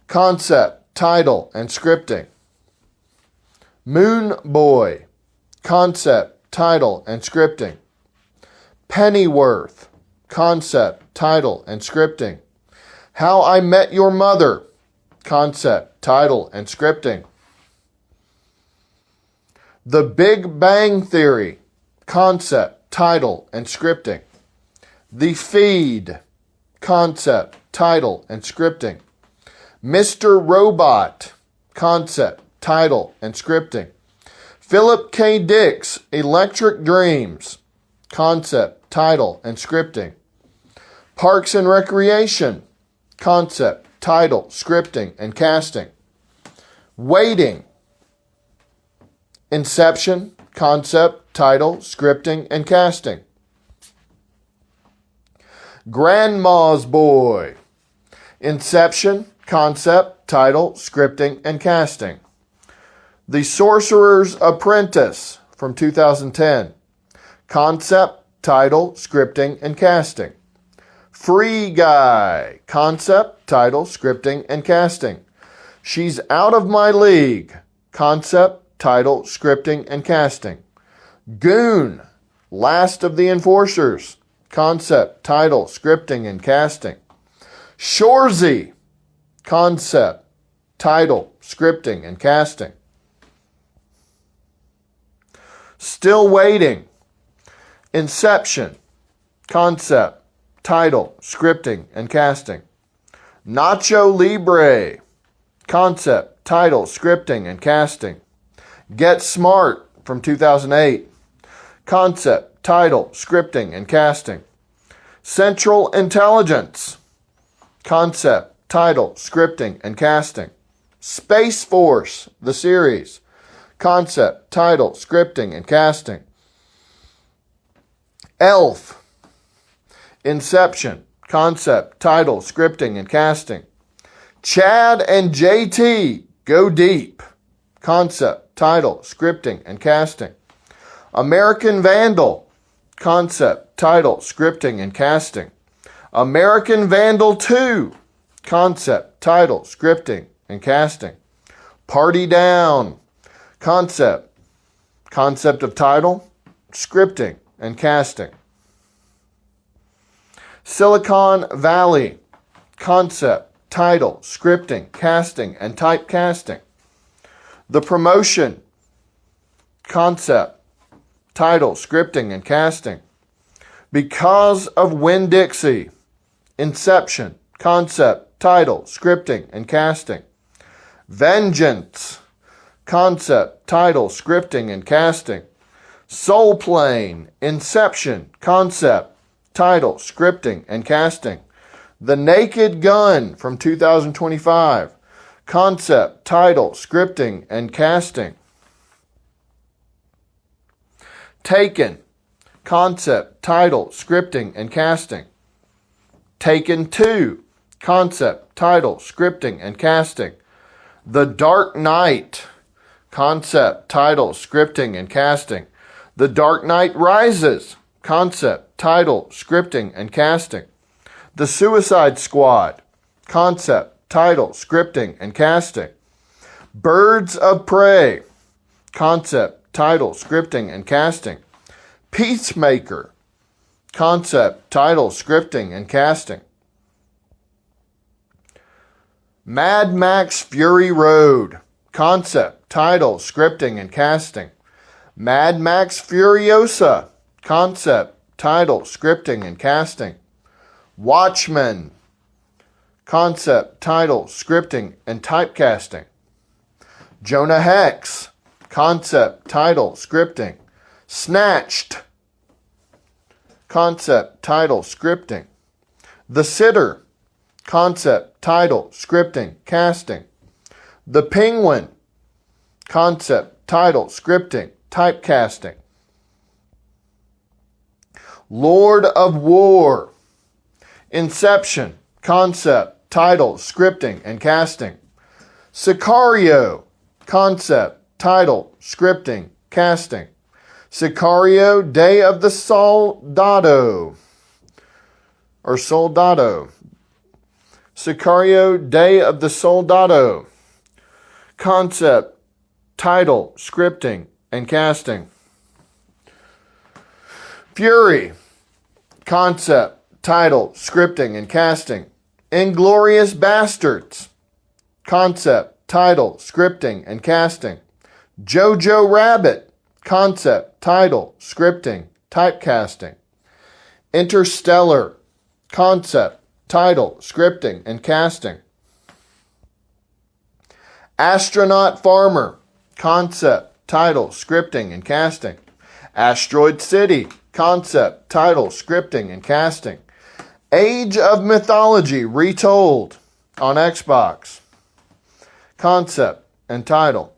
Concept, title, and scripting. Moon Boy, concept, title, and scripting. Pennyworth, concept, title, and scripting. How I Met Your Mother, concept, title, and scripting. The Big Bang Theory, concept, title, and scripting. The Feed, concept, title, and scripting. Mr. Robot, concept, title, and scripting. Philip K. Dick's Electric Dreams, concept, title, and scripting. Parks and Recreation, concept, title, scripting, and casting. Waiting, Inception, concept, title, scripting, and casting. Grandma's Boy. Inception, concept, title, scripting, and casting. The Sorcerer's Apprentice from 2010. Concept, title, scripting, and casting. Free Guy. Concept, title, scripting, and casting. She's Out of My League. Concept, title, scripting, and casting. Goon. Last of the Enforcers. Concept, title, scripting, and casting. Shoresy. Concept, title, scripting, and casting. Still Waiting. Inception, concept, title, scripting, and casting. Nacho Libre. Concept, title, scripting, and casting. Get Smart from 2008. Concept, title, scripting, and casting. Central Intelligence. Concept, title, scripting, and casting. Space Force, the series. Concept, title, scripting, and casting. Elf. Inception, concept, title, scripting, and casting. Chad and JT Go Deep. Concept, title, scripting, and casting. American Vandal. Concept, title, scripting, and casting. American Vandal 2. Concept, title, scripting, and casting. Party Down. Concept of title, scripting, and casting. Silicon Valley. Concept, title, scripting, casting, and typecasting. The Promotion. Concept, title, scripting, and casting. Because of Winn-Dixie. Inception, concept, title, scripting, and casting. Vengeance. Concept, title, scripting, and casting. Soul Plane. Inception, concept, title, scripting, and casting. The Naked Gun from 2025. Concept, title, scripting, and casting. Taken. Concept, title, scripting, and casting. Taken 2. Concept, title, scripting, and casting. The Dark Knight. Concept, title, scripting, and casting. The Dark Knight Rises. Concept, title, scripting, and casting. The Suicide Squad. Concept, title, scripting, and casting. Birds of Prey. Concept, title, scripting, and casting. Peacemaker. Concept, title, scripting, and casting. Mad Max Fury Road. Concept, title, scripting, and casting. Mad Max Furiosa. Concept, title, scripting, and casting. Watchmen. Concept, title, scripting, and typecasting. Jonah Hex. Concept, title, scripting. Snatched. Concept, title, scripting. The Sitter. Concept, title, scripting, casting. The Penguin. Concept, title, scripting, typecasting. Lord of War. Inception. Concept, title, scripting, and casting. Sicario. Concept, title, scripting, casting. Sicario, Day of the Soldado. Or Soldado. Sicario, Day of the Soldado. Concept, title, scripting, and casting. Fury. Concept, title, scripting, and casting. Inglourious Bastards. Concept, title, scripting, and casting. Jojo Rabbit. Concept, title, scripting, typecasting. Interstellar. Concept, title, scripting, and casting. Astronaut Farmer. Concept, title, scripting, and casting. Asteroid City. Concept, title, scripting, and casting. Age of Mythology Retold on Xbox. Concept and title.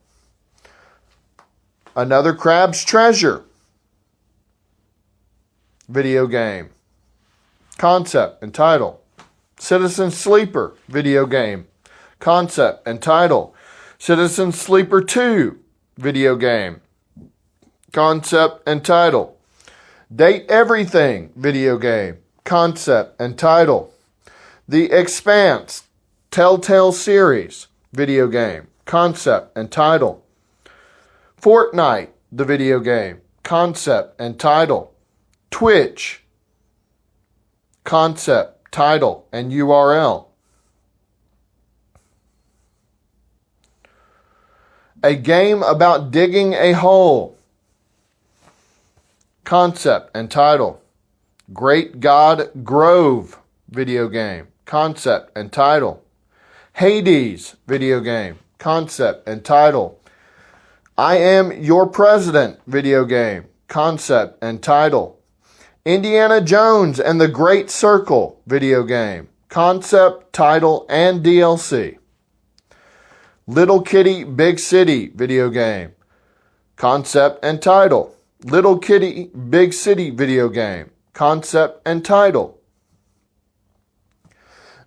Another Crab's Treasure, video game. Concept and title. Citizen Sleeper, video game. Concept and title. Citizen Sleeper 2, video game. Concept and title. Date Everything, video game. Concept and title. The Expanse, Telltale series, video game. Concept and title. Fortnite, the video game. Concept and title. Twitch. Concept, title, and URL. A game about digging a hole. Concept and title. Great God Grove, video game. Concept and title. Hades, video game. Concept and title. I Am Your President, video game. Concept and title. Indiana Jones and the Great Circle, video game. Concept, title, and DLC. Little Kitty, Big City, video game. Concept and title. Little Kitty, Big City, video game. Concept and title.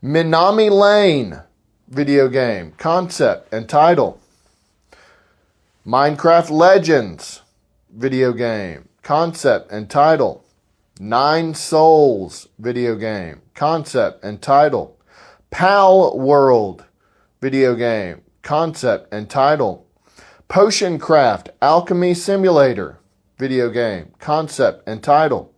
Minami Lane, video game. Concept and title. Minecraft Legends, video game. Concept and title. 9 Souls, video game. Concept and title. Pal World, video game. Concept and title. Potion Craft Alchemy Simulator, video game. Concept and title.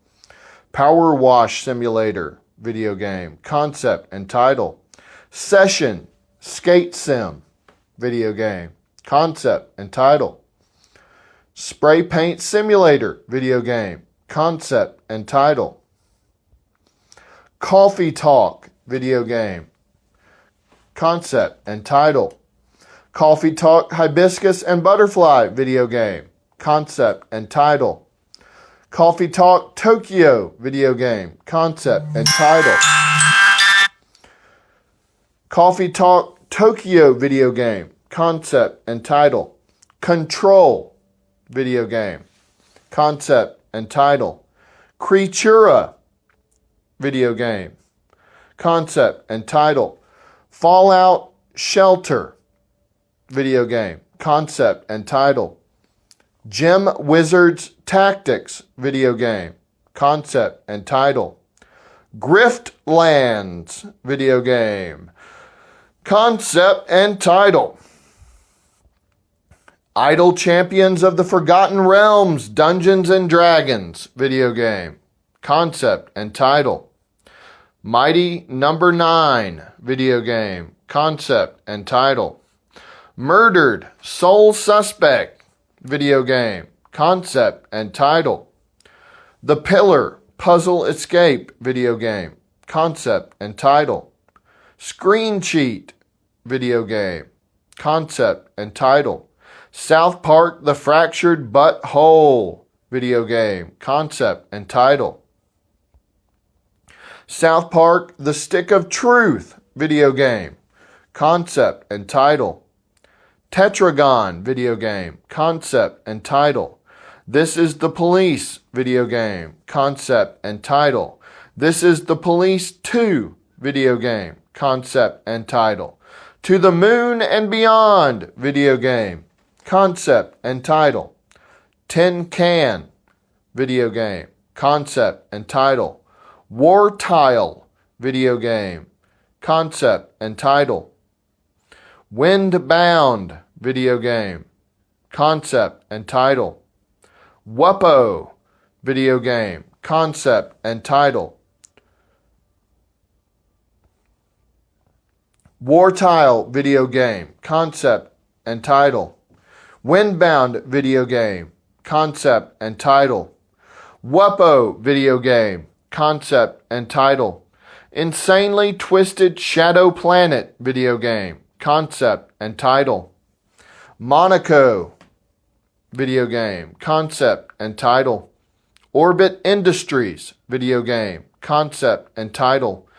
Power Wash Simulator, video game. Concept and title. Session Skate Sim, video game. Concept and title. Spray Paint Simulator, video game. Concept and title. Coffee Talk, video game. Concept and title. Coffee Talk Hibiscus and Butterfly, video game. Concept and title. Coffee Talk Tokyo, video game. Concept and title. Coffee Talk Tokyo, video game. Concept and title. Control, video game. Concept and title. Creatura, video game. Concept and title. Fallout Shelter, video game. Concept and title. Gem Wizards Tactics, video game. Concept and title. Griftlands, video game. Concept and title. Idle Champions of the Forgotten Realms, Dungeons and Dragons, video game. Concept and title. Mighty Number 9, video game. Concept and title. Murdered Soul Suspect, video game. Concept and title. The Pillar Puzzle Escape, video game. Concept and title. Screen Cheat, video game. Concept and title. South Park The Fractured But Whole, video game. Concept and title. South Park The Stick of Truth, video game. Concept and title. Tetragon, video game. Concept and title. This Is the Police, video game. Concept and title. This Is the Police 2, video game. Concept and title. To the Moon and Beyond, video game. Concept and title. Tin Can, video game. Concept and title. War Tile, video game. Concept and title. Windbound, video game. Concept and title. Wuppo, video game. Concept and title. War Tile, video game. Concept and title. Windbound, video game. Concept and title. Wuppo, video game. Concept and title. Insanely Twisted Shadow Planet, video game. Concept and title. Monaco, video game. Concept and title. Orbit Industries, video game. Concept and title.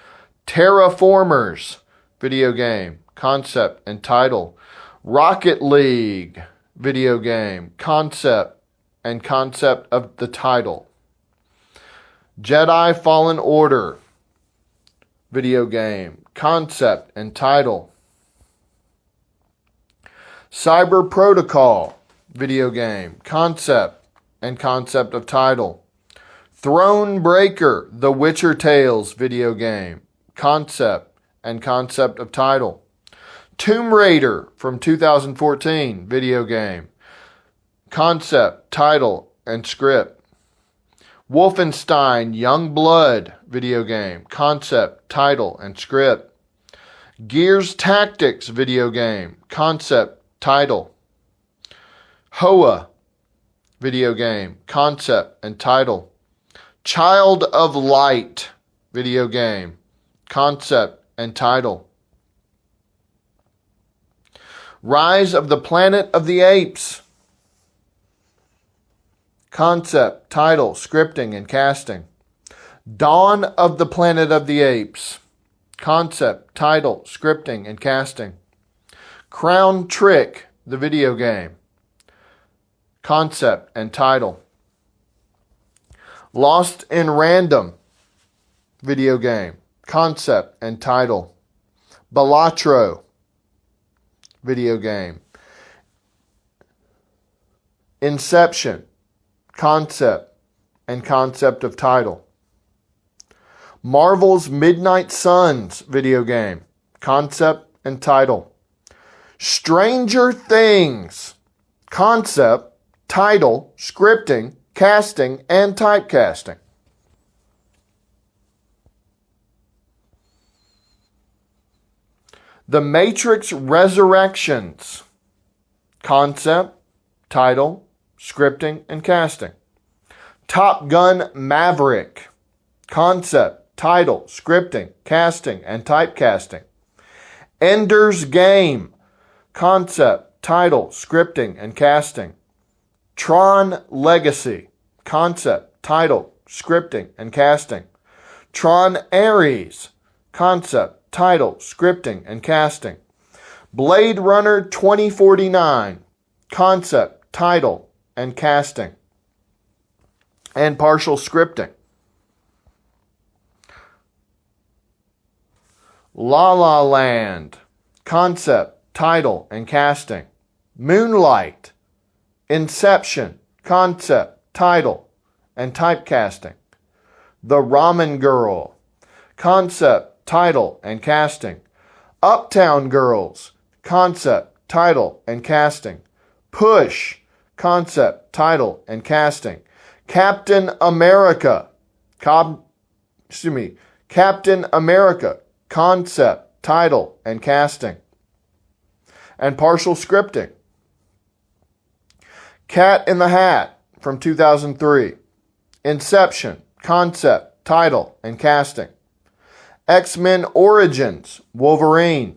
Terraformers, video game. Concept and title. Rocket League, video game, concept and concept of the title. Jedi Fallen Order video game, concept and title. Cyber Protocol video game, concept and concept of title. Throne Breaker, The Witcher Tales video game, concept and concept of title. Tomb Raider from 2014 video game, concept, title, and script. Wolfenstein Young Blood video game, concept, title, and script. Gears Tactics video game, concept, title. Hoa video game, concept and title. Child of Light video game, concept and title. Rise of the Planet of the Apes, concept, title, scripting, and casting. Dawn of the Planet of the Apes, concept, title, scripting, and casting. Crown Trick, the video game, concept and title. Lost in Random video game, concept and title. Balatro video game. Inception, concept and concept of title. Marvel's Midnight Suns video game, concept and title. Stranger Things, concept, title, scripting, casting, and typecasting. The Matrix Resurrections, concept, title, scripting, and casting. Top Gun Maverick, concept, title, scripting, casting, and typecasting. Ender's Game, concept, title, scripting, and casting. Tron Legacy, concept, title, scripting, and casting. Tron Ares, concept, title, scripting, and casting. Blade Runner 2049, concept, title, and casting, and partial scripting. La La Land, concept, title, and casting. Moonlight, Inception, concept, title, and typecasting. The Ramen Girl, concept, title, and casting. Uptown Girls, concept, title, and casting. Push, concept, title, and casting. Captain America, Captain America, concept, title, and casting, and partial scripting. Cat in the Hat from 2003. Inception, concept, title, and casting. X-Men Origins Wolverine,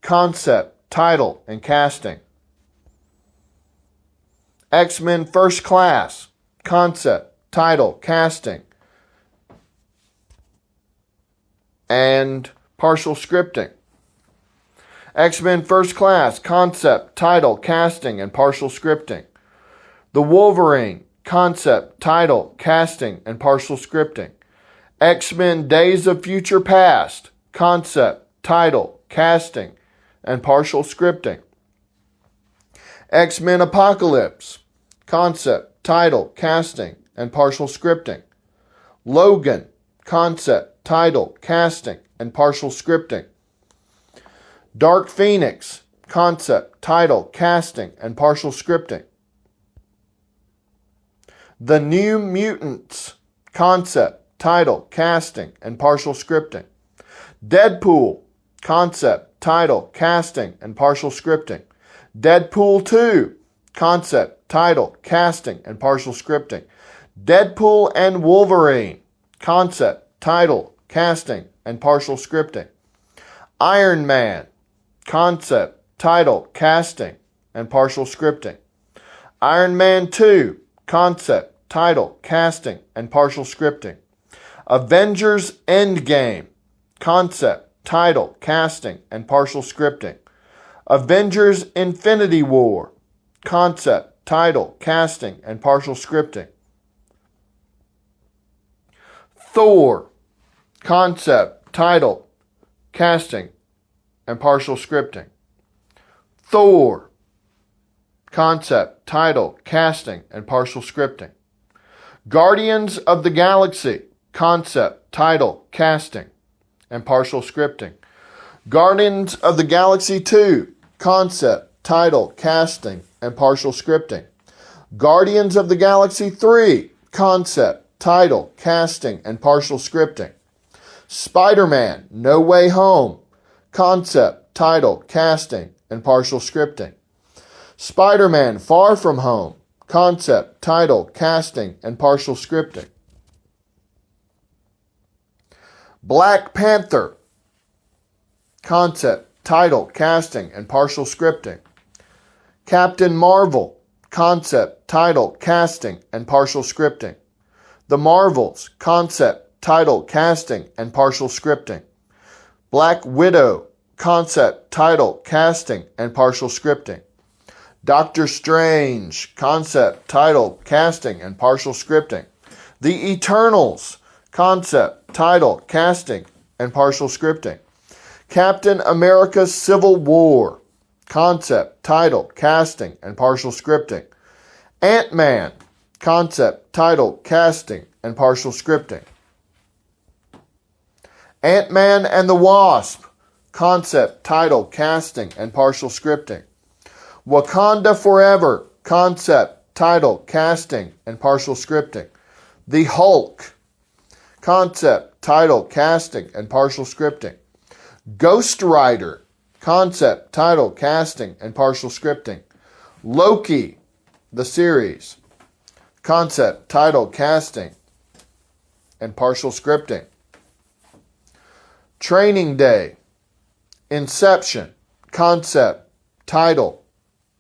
concept, title, and casting. X-Men First Class, concept, title, casting, and partial scripting. X-Men First Class, concept, title, casting, and partial scripting. The Wolverine, concept, title, casting, and partial scripting. X-Men Days of Future Past, concept, title, casting, and partial scripting. X-Men Apocalypse, concept, title, casting, and partial scripting. Logan, concept, title, casting, and partial scripting. Dark Phoenix, concept, title, casting, and partial scripting. The New Mutants, concept, title, casting, and partial scripting. Deadpool, concept, title, casting, and partial scripting. Deadpool 2, concept, title, casting, and partial scripting. Deadpool and Wolverine, concept, title, casting, and partial scripting. Iron Man, concept, title, casting, and partial scripting. Iron Man 2, concept, title, casting, and partial scripting. Avengers Endgame, concept, title, casting, and partial scripting. Avengers Infinity War, concept, title, casting, and partial scripting. Thor, concept, title, casting, and partial scripting. Thor, concept, title, casting, and partial scripting. Guardians of the Galaxy, concept, title, casting, and partial scripting. Guardians of the Galaxy 2, concept, title, casting, and partial scripting. Guardians of the Galaxy 3, concept, title, casting, and partial scripting. Spider-Man, No Way Home, concept, title, casting, and partial scripting. Spider-Man, Far From Home, concept, title, casting, and partial scripting. Black Panther, concept, title, casting, and partial scripting. Captain Marvel, concept, title, casting, and partial scripting. The Marvels, concept, title, casting, and partial scripting. Black Widow, concept, title, casting, and partial scripting. Doctor Strange, concept, title, casting, and partial scripting. The Eternals, concept, title, casting, and partial scripting. Captain America Civil War, concept, title, casting, and partial scripting. Ant-Man, concept, title, casting, and partial scripting. Ant-Man and the Wasp, concept, title, casting, and partial scripting. Wakanda Forever, concept, title, casting, and partial scripting. The Hulk, concept, title, casting, and partial scripting. Ghost Rider, concept, title, casting, and partial scripting. Loki, the series, concept, title, casting, and partial scripting. Training Day, Inception, concept, title,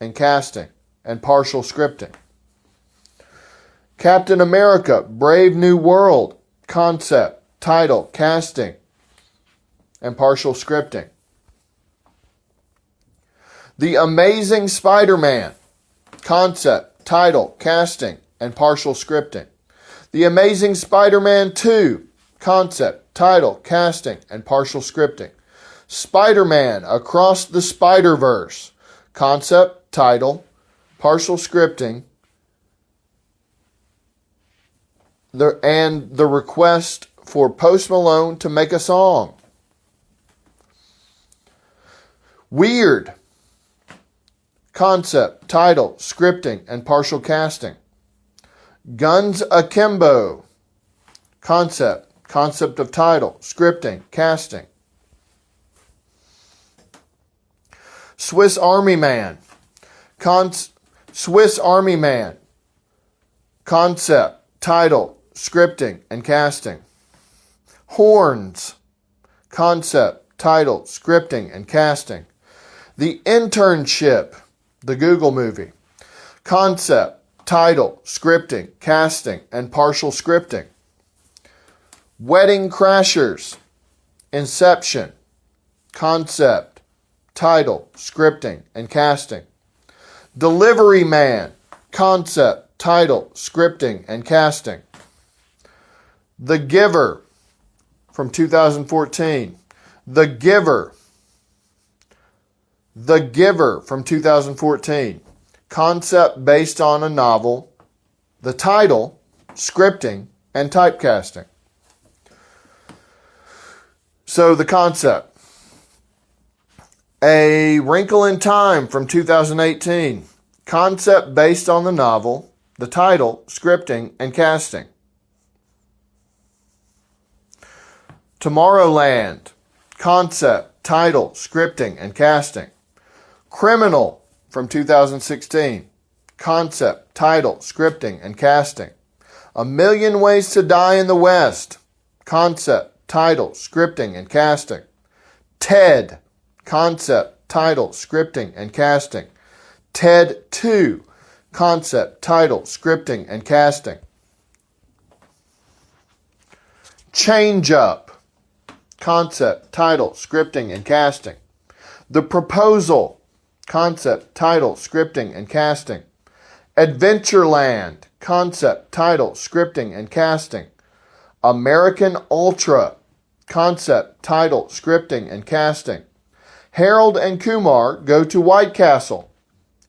and casting, and partial scripting. Captain America, Brave New World, concept, title, casting, and partial scripting. The Amazing Spider-Man, concept, title, casting, and partial scripting. The Amazing Spider-Man 2, concept, title, casting, and partial scripting. Spider-Man Across the Spider-Verse, concept, title, partial scripting, and the request for Post Malone to make a song. Weird, concept, title, scripting, and partial casting. Guns Akimbo, concept of title, scripting, casting. Swiss Army Man, Swiss Army Man, concept, title, scripting, and casting. Horns, concept, title, scripting, and casting. The Internship, the Google movie, concept, title, scripting, casting, and partial scripting. Wedding Crashers, Inception, concept, title, scripting, and casting. Delivery Man, concept, title, scripting, and casting. The Giver from 2014. The Giver from 2014. Concept based on a novel. The title, scripting, and typecasting. So the concept. A Wrinkle in Time from 2018. Concept based on the novel. The title, scripting, and casting. Tomorrowland. Concept, title, scripting, and casting. Criminal from 2016. Concept, title, scripting, and casting. A Million Ways to Die in the West. Concept, title, scripting, and casting. Ted. Concept, title, scripting, and casting. Ted 2. Concept, title, scripting, and casting. Change Up. Concept, title, scripting, and casting. The Proposal. concept, title, scripting, and casting. Adventureland, concept, title, scripting, and casting. American Ultra, concept, title, scripting, and casting. Harold and Kumar Go to White Castle.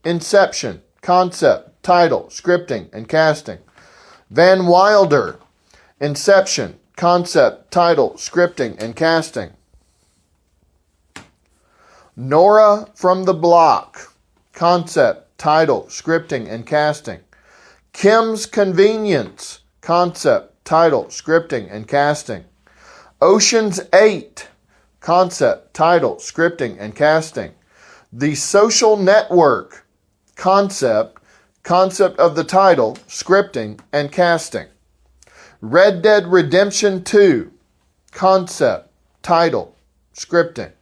Inception, concept, title, scripting, and casting. Van Wilder, Inception, concept, title, scripting, and casting. Nora from the Block, concept, title, scripting, and casting. Kim's Convenience, concept, title, scripting, and casting. Ocean's 8, concept, title, scripting, and casting. The Social Network, concept of the title, scripting, and casting. Red Dead Redemption 2, concept, title, scripting.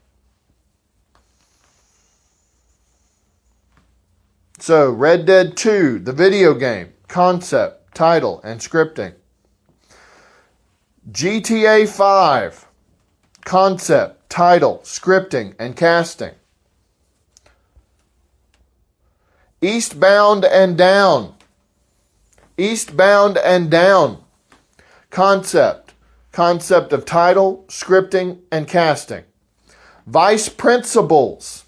So, Red Dead 2, the video game, concept, title, and scripting. GTA 5, concept, title, scripting, and casting. Eastbound and Down, concept of title, scripting, and casting. Vice Principals,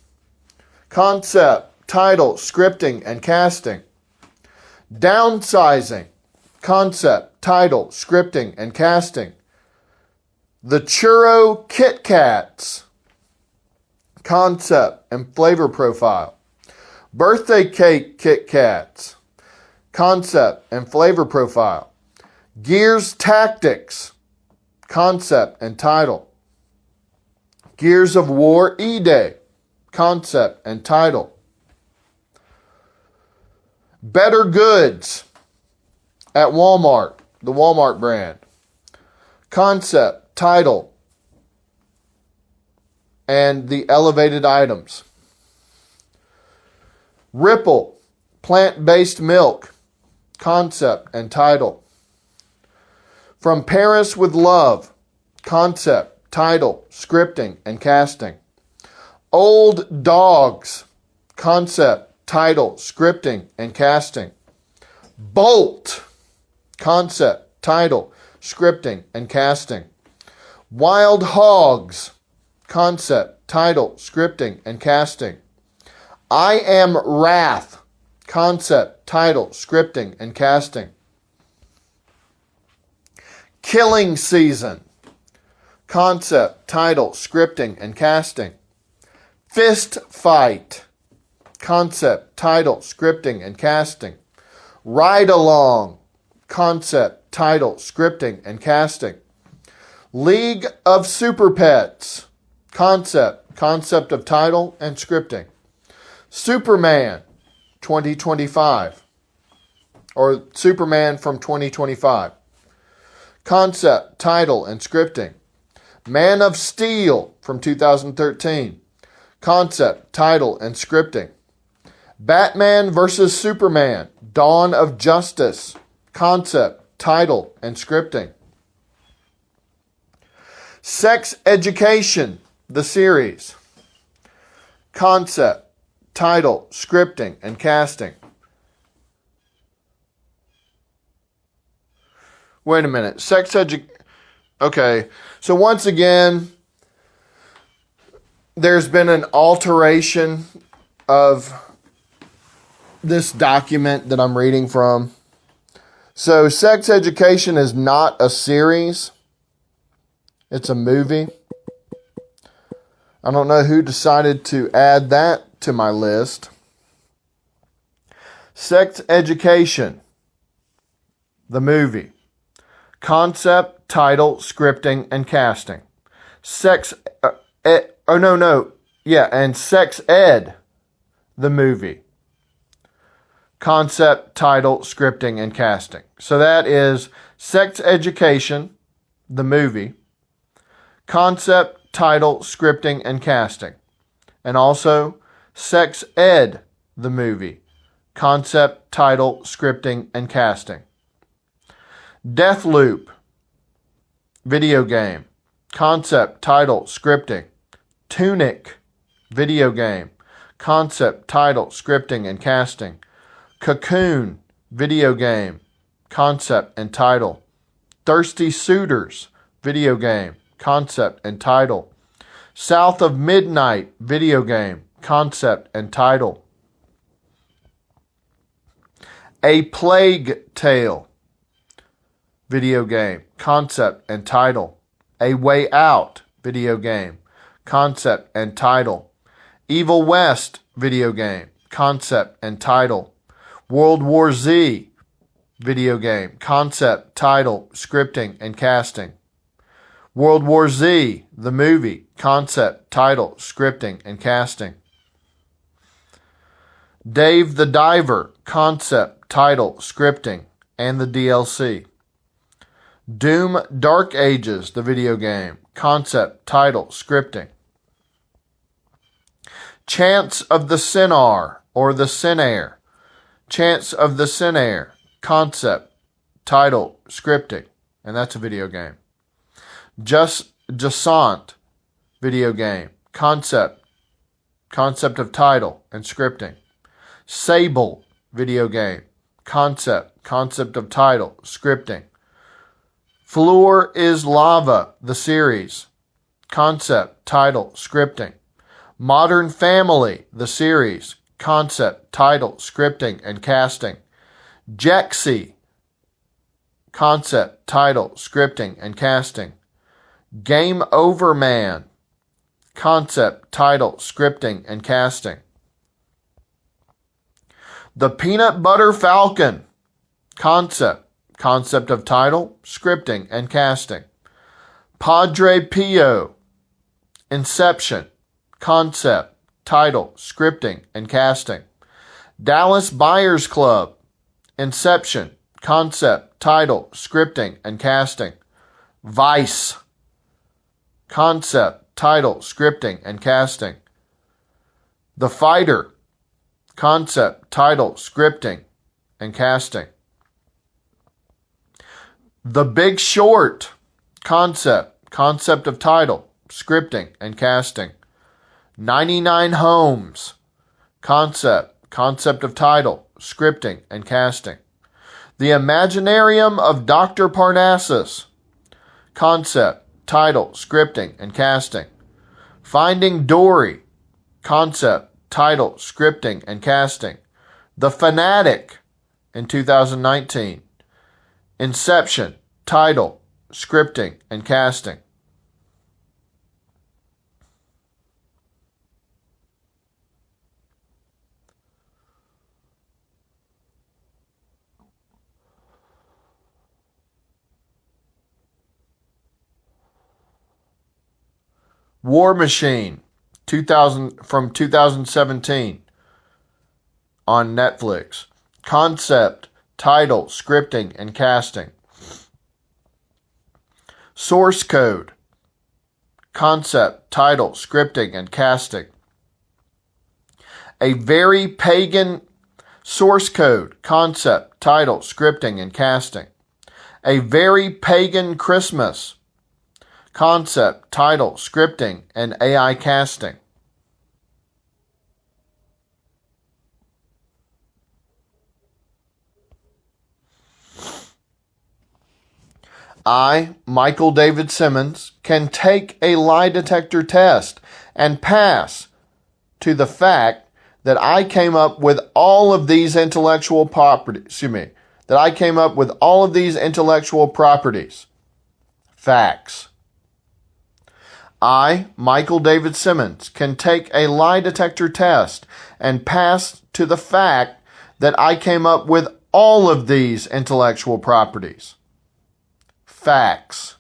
concept, title, scripting, and casting. Downsizing, concept, title, scripting, and casting. The Churro Kit Kats, concept and flavor profile. Birthday Cake Kit Kats, concept and flavor profile. Gears Tactics, concept and title. Gears of War E-Day, concept and title. Better Goods at Walmart, the Walmart brand. Concept, title, and the elevated items. Ripple, plant-based milk, concept and title. From Paris with Love, concept, title, scripting, and casting. Old Dogs, concept, title, scripting, and casting. Bolt, concept, title, scripting, and casting. Wild Hogs, concept, title, scripting, and casting. I Am Wrath, concept, title, scripting, and casting. Killing Season, concept, title, scripting, and casting. Fist Fight, concept, title, scripting, and casting. Ride Along, concept, title, scripting, and casting. League of Super Pets, concept of title and scripting. Superman 2025, or Superman from 2025. Concept, title, and scripting. Man of Steel from 2013. Concept, title, and scripting. Batman vs. Superman, Dawn of Justice. Concept, title, and scripting. Sex Education, the series. Concept, title, scripting, and casting. Wait a minute. Okay, so once again, there's been an alteration of this document that I'm reading from. So, Sex Education is not a series. It's a movie. I don't know who decided to add that to my list. Sex Education, the movie. Concept, title, scripting, and casting. Sex Ed, and Sex Ed, the movie. Concept, title, scripting, and casting. So that is Sex Education, the movie. Concept, title, scripting, and casting. And also Sex Ed, the movie. Concept, title, scripting, and casting. Deathloop, video game. Concept, title, scripting. Tunic, video game. concept, title, scripting, and casting. Cocoon, video game, concept and title. Thirsty Suitors, video game, concept and title. South of Midnight, video game, concept and title. A Plague Tale, video game, concept and title. A Way Out, video game, concept and title. Evil West, video game, concept and title. World War Z, video game, concept, title, scripting, and casting. World War Z, the movie, concept, title, scripting, and casting. Dave the Diver, concept, title, scripting, and the DLC. Doom Dark Ages, the video game, concept, title, scripting. Chance of the Cinar, or the Cinair. Chance of the Cinair, concept, title, scripting, and that's a video game. Jasant, video game, concept of title, and scripting. Sable, video game, concept of title, scripting. Floor is Lava, the series, concept, title, scripting. Modern Family, the series, concept, title, scripting, and casting. Jexy, concept, title, scripting, and casting. Game Over Man, concept, title, scripting, and casting. The Peanut Butter Falcon, concept of title, scripting, and casting. Padre Pio, Inception, concept, title, scripting, and casting. Dallas Buyers Club, Inception, concept, title, scripting, and casting. Vice, concept, title, scripting, and casting. The Fighter, concept, title, scripting, and casting. The Big Short, concept of title, scripting, and casting. 99 Homes, concept of title, scripting, and casting. The Imaginarium of Dr. Parnassus, concept, title, scripting, and casting. Finding Dory, concept, title, scripting, and casting. The Fanatic in 2019. Inception, title, scripting, and casting. War Machine, from 2017 on Netflix. Concept, title, scripting, and casting. Source Code, concept, title, scripting, and casting. A Very Pagan Source Code, concept, title, scripting, and casting. A Very Pagan Christmas, concept, title, scripting, and AI casting. I, Michael David Simmons, can take a lie detector test and pass to the fact that I came up with all of these intellectual properties. Facts. I, Michael David Simmons, can take a lie detector test and pass to the fact that I came up with all of these intellectual properties. Facts.